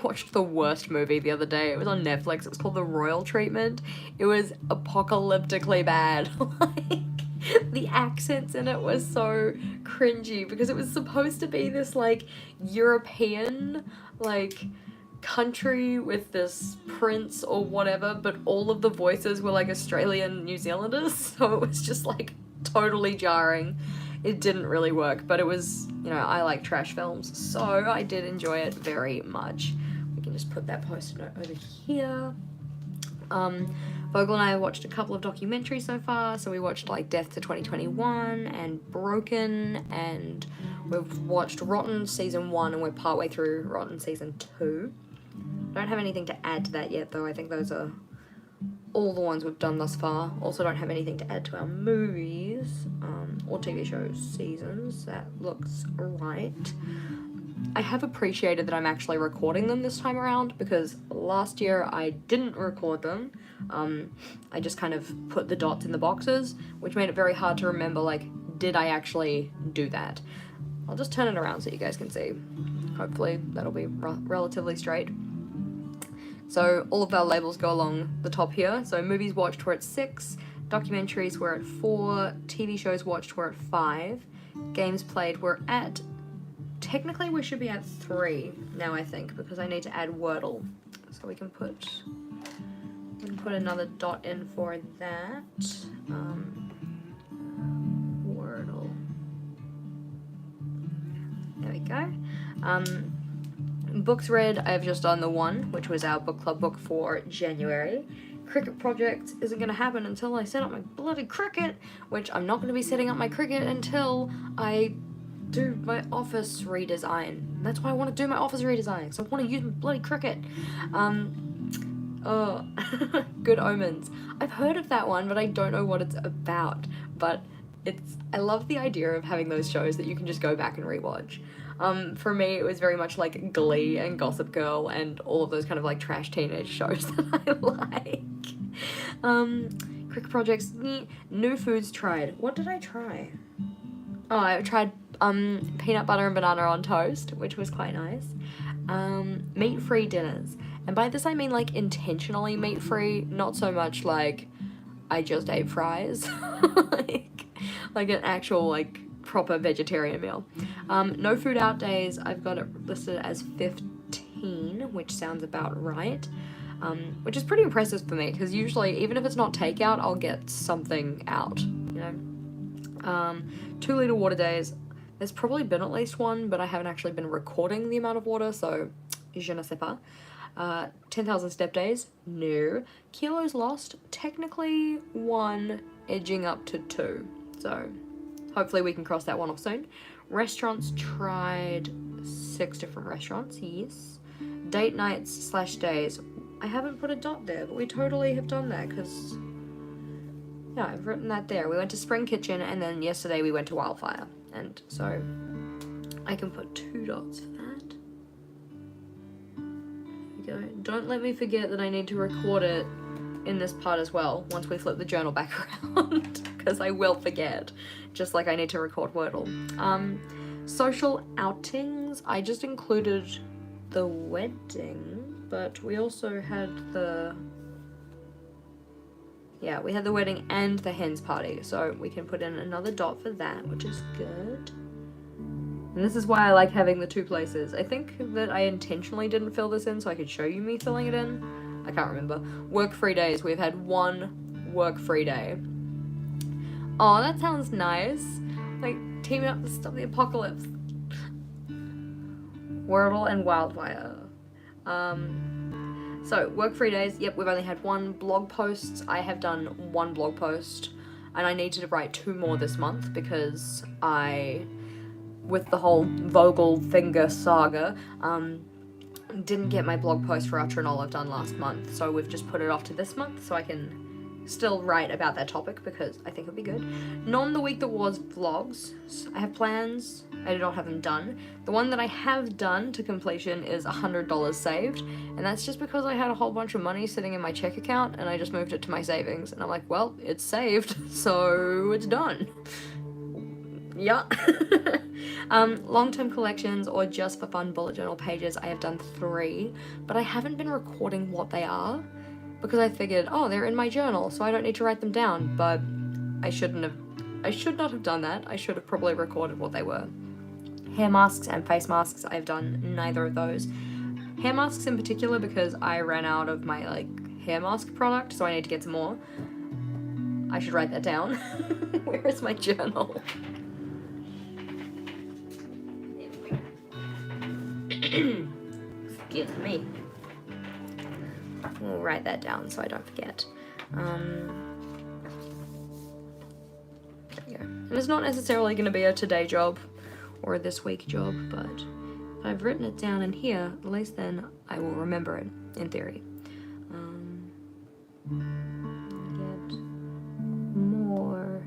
watched the worst movie the other day. It was on Netflix. It was called The Royal Treatment. It was apocalyptically bad. Like, the accents in it was so cringy because it was supposed to be this like European like country with this prince or whatever, but all of the voices were like Australian New Zealanders, so it was just like totally jarring. It didn't really work, but it was, you know, I like trash films, so I did enjoy it very much. We can just put that post-it note over here. Vogel and I watched a couple of documentaries so far. So we watched like Death to 2021 and Broken, and we've watched Rotten season 1 and we're partway through Rotten season 2. Don't have anything to add to that yet though. I think those are all the ones we've done thus far. Also don't have anything to add to our movies or TV shows seasons. That looks right. I have appreciated that I'm actually recording them this time around, because last year I didn't record them. I just kind of put the dots in the boxes, which made it very hard to remember, like, did I actually do that? I'll just turn it around so you guys can see. Hopefully that'll be relatively straight. So all of our labels go along the top here. So movies watched were at 6, documentaries were at 4, TV shows watched were at 5, games played were at, technically we should be at 3 now, I think, because I need to add Wordle. So we can put another dot in for that. Wordle. There we go. Books read, I've just done the 1, which was our book club book for January. Cricket project isn't going to happen until I set up my bloody Cricut, which I'm not going to be setting up my Cricut until I do my office redesign. That's why I want to do my office redesign, so I want to use my bloody Cricut. Oh, Good Omens. I've heard of that one, but I don't know what it's about. But I love the idea of having those shows that you can just go back and rewatch. For me, it was very much like Glee and Gossip Girl and all of those kind of like trash teenage shows that I like. Cricket projects, new foods tried. What did I try? Oh, I tried peanut butter and banana on toast, which was quite nice. Meat-free dinners. And by this I mean like intentionally meat-free, not so much like I just ate fries. like an actual like proper vegetarian meal. No food out days, I've got it listed as 15, which sounds about right. Which is pretty impressive for me, because usually even if it's not takeout, I'll get something out, you know. 2 litre water days. There's probably been at least one, but I haven't actually been recording the amount of water, so je ne sais pas. 10,000 step days, no. Kilos lost, technically 1, edging up to 2. So hopefully we can cross that one off soon. Restaurants tried 6 different restaurants, yes. Date nights / days. I haven't put a dot there, but we totally have done that, because yeah, I've written that there. We went to Spring Kitchen, and then yesterday we went to Wildfire. And so I can put 2 dots for that. There we go. Don't let me forget that I need to record it in this part as well once we flip the journal back around, because I will forget, just like I need to record Wordle. Social outings, I just included the wedding, but we also had we had the wedding and the hens party, so we can put in another dot for that, which is good. And this is why I like having the 2 places. I think that I intentionally didn't fill this in so I could show you me filling it in. I can't remember. Work-free days. We've had 1 work-free day. Oh, that sounds nice. Like, teaming up to stop the apocalypse. Wordle and Wildfire. So, work-free days, yep, we've only had 1 blog post. I have done 1 blog post, and I need to write 2 more this month, because with the whole Vogel finger saga, didn't get my blog post for Ultra and Olive done last month, so we've just put it off to this month, so I can still write about that topic, because I think it'll be good. Non the week that was vlogs. I have plans. I do not have them done. The one that I have done to completion is $100 saved, and that's just because I had a whole bunch of money sitting in my check account, and I just moved it to my savings, and I'm like, well, it's saved, so it's done. Yeah. Long-term collections or just for fun bullet journal pages, I have done 3, but I haven't been recording what they are, because I figured, oh, they're in my journal, so I don't need to write them down, but I should not have done that. I should have probably recorded what they were. Hair masks and face masks, I've done neither of those. Hair masks in particular because I ran out of my, like, hair mask product, so I need to get some more. I should write that down. Where is my journal? Excuse me. We'll write that down so I don't forget. There we go. And it's not necessarily going to be a today job or a this week job, but if I've written it down in here, at least then I will remember it, in theory. Get more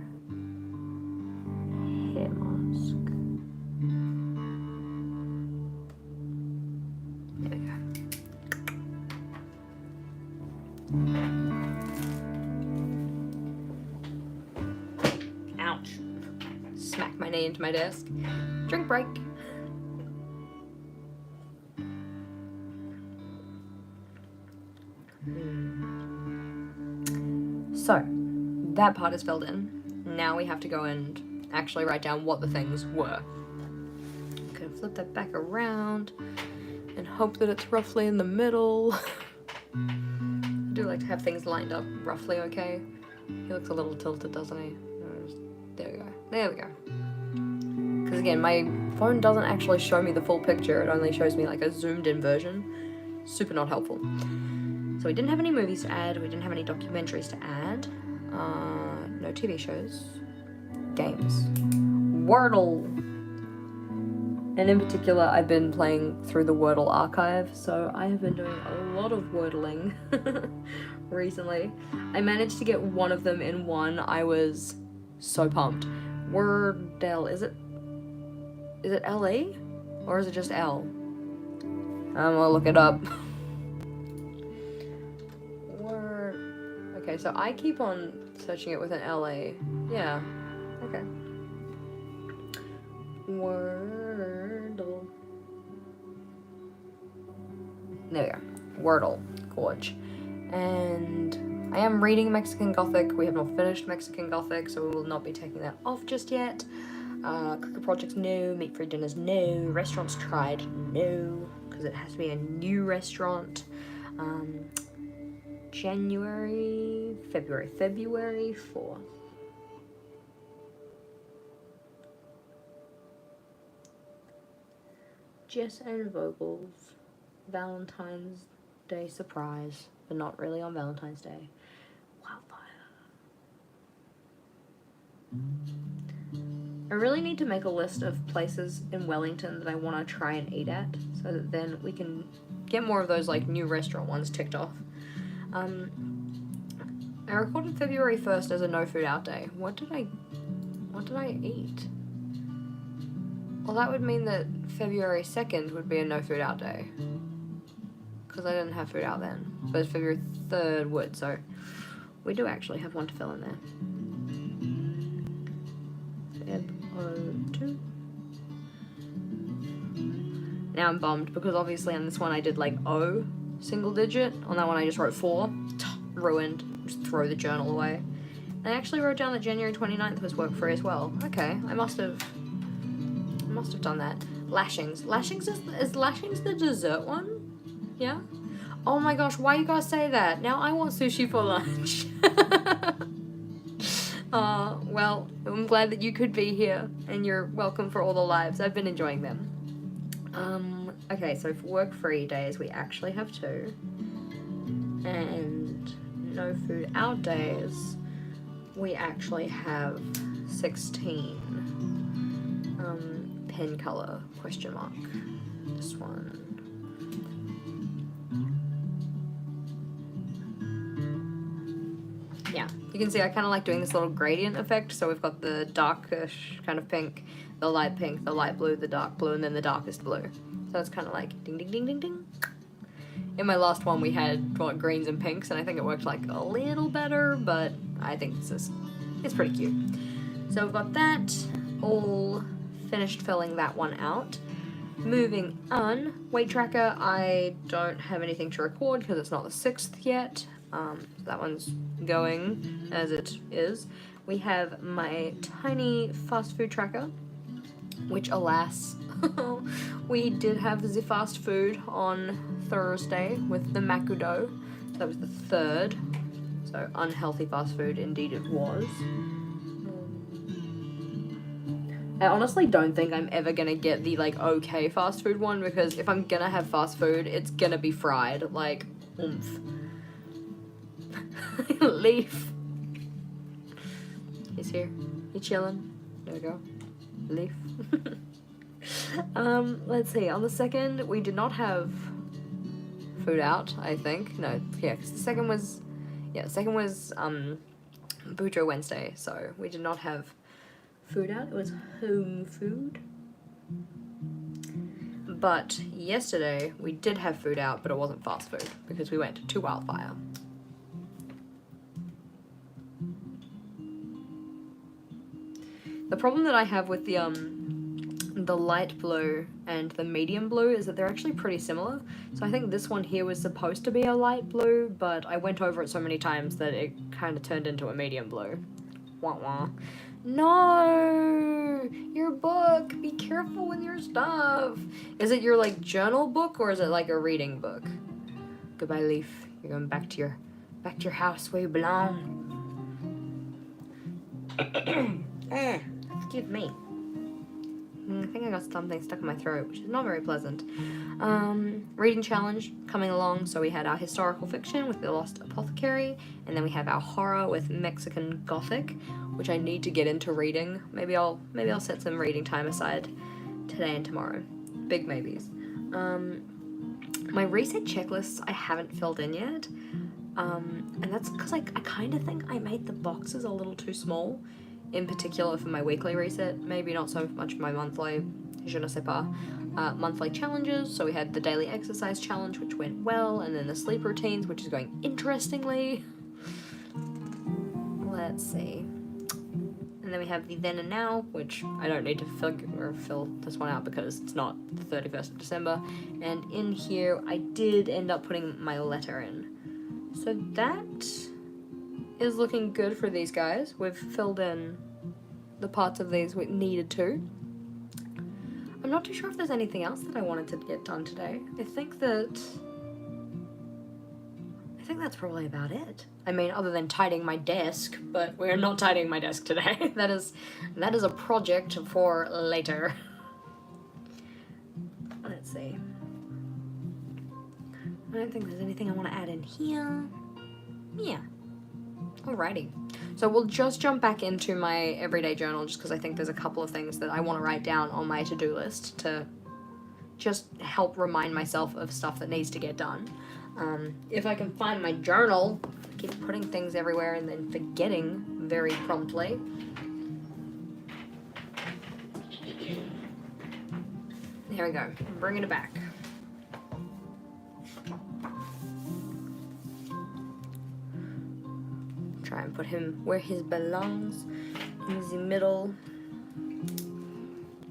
hair mask. There we go. Ouch. Smack my knee into my desk. Drink break. So, that part is filled in. Now we have to go and actually write down what the things were. I'm gonna flip that back around and hope that it's roughly in the middle. I do like to have things lined up roughly okay. He looks a little tilted, doesn't he? There we go. There we go. Because again, my phone doesn't actually show me the full picture. It only shows me like a zoomed in version. Super not helpful. So we didn't have any movies to add. We didn't have any documentaries to add. No TV shows. Games. Wordle. And in particular, I've been playing through the Wordle archive, so I have been doing a lot of Wordling recently. I managed to get one of them in one. I was so pumped. Wordle, is it L-E? Or is it just L? I'm gonna look it up. Okay, so I keep on searching it with an L-A. Yeah, okay. Wordle. There we go. Wordle. Gorge. And I am reading Mexican Gothic. We have not finished Mexican Gothic, so we will not be taking that off just yet. Cooker Project's no. Meat Free Dinner's no. Restaurants Tried, no. Because it has to be a new restaurant. February 4th. Jess and Vogel's Valentine's Day surprise, but not really on Valentine's Day. Wildfire. I really need to make a list of places in Wellington that I want to try and eat at, so that then we can get more of those like new restaurant ones ticked off. I recorded February 1st as a no food out day. What did I eat? Well, that would mean that February 2nd would be a no food out day. Because I didn't have food out then. But February 3rd would, so we do actually have one to fill in there. Feb 02. Now I'm bummed because obviously on this one I did like O single digit. On that one I just wrote 4. Ruined. Just throw the journal away. I actually wrote down that January 29th was work free as well. Okay, I must have done that. Lashings. Lashings is Lashings the dessert one? Yeah? Oh my gosh, why you guys say that? Now I want sushi for lunch. Well, I'm glad that you could be here, and you're welcome for all the lives. I've been enjoying them. Okay, so for work-free days, we actually have 2. And no food out days, we actually have 16. Pen color, question mark. This one. Yeah, you can see I kind of like doing this little gradient effect. So we've got the darkish kind of pink, the light pink, the light blue, the dark blue, and then the darkest blue. So it's kind of like ding, ding, ding, ding, ding. In my last one, we had greens and pinks, and I think it worked like a little better, but I think it's pretty cute. So we've got that all finished filling that one out. Moving on, weight tracker, I don't have anything to record because it's not the 6th yet. So that one's going as it is. We have my tiny fast food tracker, which alas, we did have the fast food on Thursday with the Makudo. So that was the 3rd. So So unhealthy fast food, indeed it was. I honestly don't think I'm ever gonna get the like okay fast food one, because if I'm gonna have fast food, it's gonna be fried. Like, oomph. Leaf. He's here. He chilling. There we go. Leaf. Let's see. On the 2nd, we did not have food out, I think. No, yeah, because the second was Bujo Wednesday, so we did not have food out. It was home food. But yesterday, we did have food out, but it wasn't fast food, because we went to Wildfire. The problem that I have with the light blue and the medium blue is that they're actually pretty similar. So I think this one here was supposed to be a light blue, but I went over it so many times that it kind of turned into a medium blue. Wah wah. No! Your book! Be careful with your stuff! Is it your, like, journal book, or is it, like, a reading book? Goodbye, Leaf. You're going back to your house where you belong. Excuse me. I think I got something stuck in my throat, which is not very pleasant. Reading challenge coming along. So we had our historical fiction with The Lost Apothecary, and then we have our horror with Mexican Gothic, which I need to get into reading. Maybe I'll set some reading time aside today and tomorrow. Big maybes. My reset checklists I haven't filled in yet, and that's because I kind of think I made the boxes a little too small. In particular for my weekly reset, maybe not so much my monthly, je ne sais pas. Monthly challenges, so we had the daily exercise challenge, which went well, and then the sleep routines, which is going interestingly. Let's see. And then we have the then and now, which I don't need to fill this one out because it's not the 31st of December. And in here, I did end up putting my letter in. So that is looking good for these guys. We've filled in the parts of these we needed to. I'm not too sure if there's anything else that I wanted to get done today. I think that's probably about it. I mean, other than tidying my desk, but we're not tidying my desk today. That is a project for later. Let's see. I don't think there's anything I want to add in here. Yeah. Alrighty. So we'll just jump back into my everyday journal just because I think there's a couple of things that I want to write down on my to-do list to just help remind myself of stuff that needs to get done. If I can find my journal, I keep putting things everywhere and then forgetting very promptly. There we go. I'm bringing it back. Try and put him where he belongs, in the middle.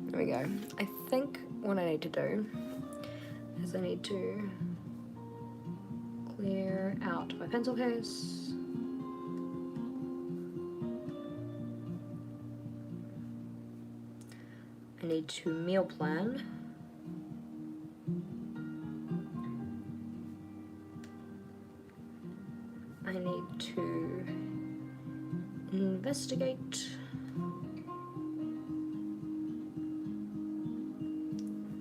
There we go. I think what I need to do is I need to clear out my pencil case. I need to meal plan. I need to investigate.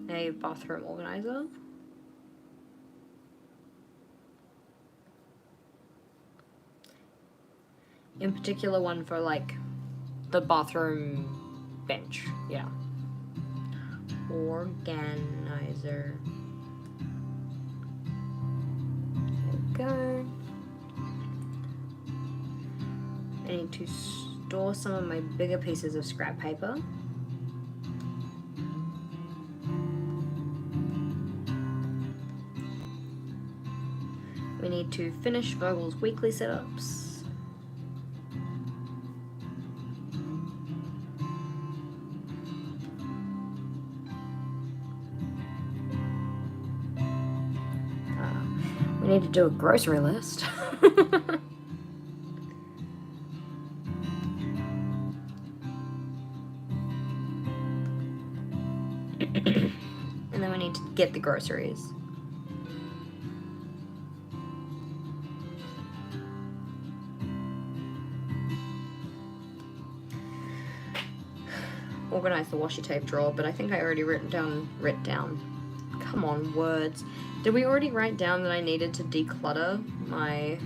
A bathroom organizer. In particular, one for like the bathroom bench. Yeah. Organizer. There we go. I need to store some of my bigger pieces of scrap paper. We need to finish Vogel's weekly setups. We need to do a grocery list. And then we need to get the groceries. organize the washi tape drawer, but I think I already written down, come on, words. Did we already write down that I needed to declutter my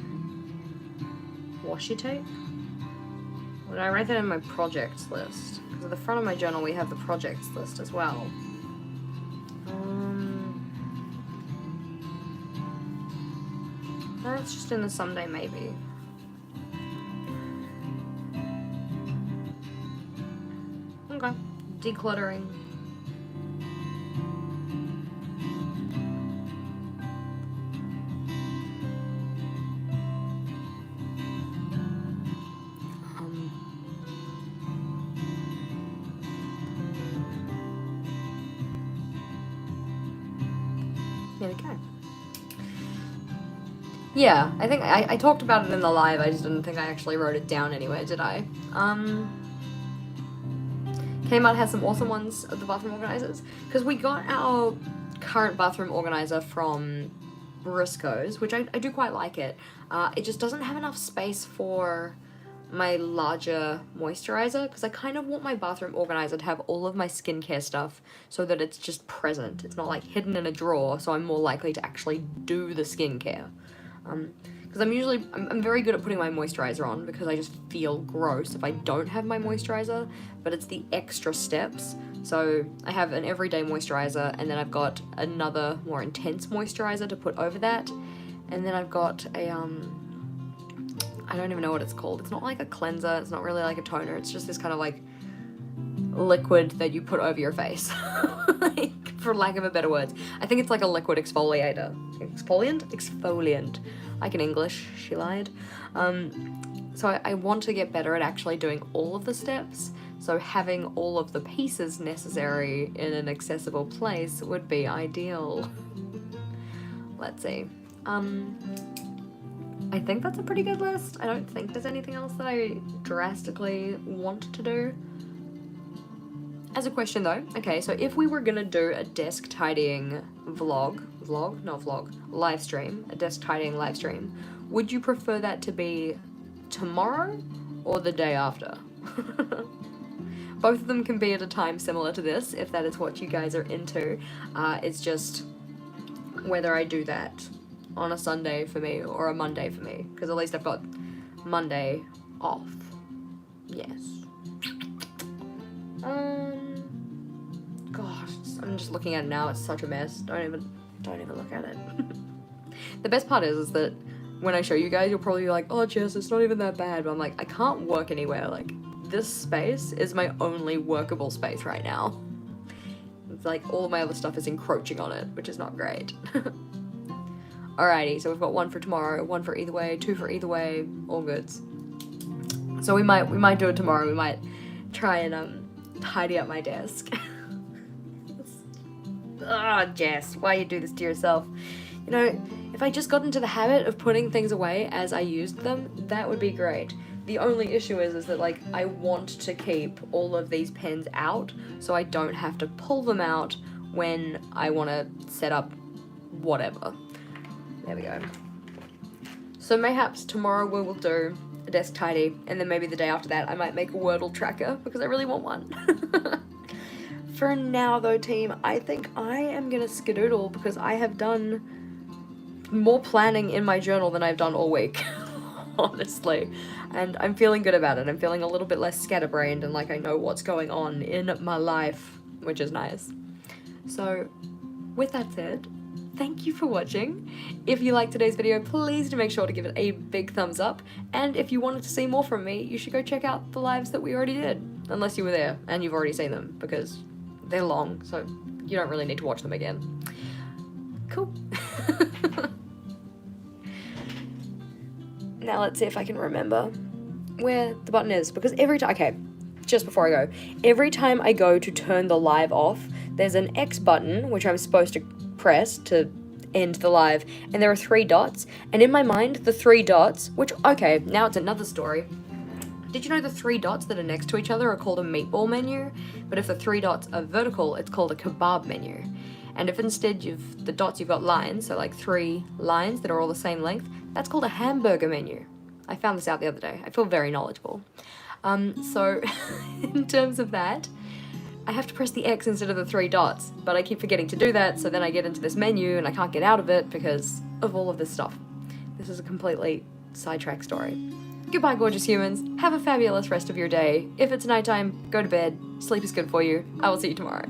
washi tape? Or did I write that in my projects list? Because at the front of my journal we have the projects list as well. No, it's just in the someday maybe. Okay, decluttering. There we go. Yeah, I think I talked about it in the live, I just didn't think I actually wrote it down anywhere, did I? Kmart has some awesome ones of the bathroom organizers, because we got our current bathroom organizer from Briscoe's, which I do quite like it. It just doesn't have enough space for my larger moisturizer, because I kind of want my bathroom organizer to have all of my skincare stuff so that it's just present. It's not like hidden in a drawer, so I'm more likely to actually do the skincare. Because I'm very good at putting my moisturizer on because I just feel gross if I don't have my moisturizer, but it's the extra steps. So I have an everyday moisturizer, and then I've got another more intense moisturizer to put over that, and then I've got a I don't even know what it's called. It's not like a cleanser, it's not really like a toner, it's just this kind of like liquid that you put over your face. Like, for lack of a better words. I think it's like a liquid exfoliator. Exfoliant. Like in English, she lied. So I want to get better at actually doing all of the steps. So having all of the pieces necessary in an accessible place would be ideal. Let's see. I think that's a pretty good list. I don't think there's anything else that I drastically want to do. As a question though, okay, so if we were gonna do a desk tidying live stream, a desk tidying live stream, would you prefer that to be tomorrow or the day after? Both of them can be at a time similar to this, if that is what you guys are into. It's just whether I do that on a Sunday for me or a Monday for me, because at least I've got Monday off. Yes. Gosh, I'm just looking at it now. It's such a mess. Don't even look at it. The best part is that when I show you guys, you'll probably be like, "Oh, Jess, it's not even that bad." But I'm like, I can't work anywhere. Like, this space is my only workable space right now. It's like all of my other stuff is encroaching on it, which is not great. Alrighty, so we've got one for tomorrow, one for either way, two for either way, all goods. So we might do it tomorrow. We might try and tidy up my desk. Ah, Jess, why you do this to yourself? You know, if I just got into the habit of putting things away as I used them, that would be great. The only issue is that, like, I want to keep all of these pens out so I don't have to pull them out when I want to set up whatever. There we go. So mayhaps tomorrow we will do a desk tidy, and then maybe the day after that I might make a Wordle tracker because I really want one. For now though, team, I think I am gonna skedoodle because I have done more planning in my journal than I've done all week, honestly. And I'm feeling good about it. I'm feeling a little bit less scatterbrained and like I know what's going on in my life, which is nice. So with that said, thank you for watching. If you liked today's video, please do make sure to give it a big thumbs up. And if you wanted to see more from me, you should go check out the lives that we already did. Unless you were there and you've already seen them, because they're long, so you don't really need to watch them again. Cool. Now let's see if I can remember where the button is, because every time, okay, just before I go, every time I go to turn the live off, there's an X button, which I'm supposed to press to end the live, and there are 3 dots, and in my mind, the 3 dots, which, okay, now it's another story. Did you know the 3 dots that are next to each other are called a meatball menu? But if the 3 dots are vertical, it's called a kebab menu. And if instead the dots you've got lines, so like 3 lines that are all the same length, that's called a hamburger menu. I found this out the other day. I feel very knowledgeable. So in terms of that, I have to press the X instead of the 3 dots, but I keep forgetting to do that, so then I get into this menu and I can't get out of it because of all of this stuff. This is a completely sidetrack story. Goodbye, gorgeous humans. Have a fabulous rest of your day. If it's nighttime, go to bed. Sleep is good for you. I will see you tomorrow.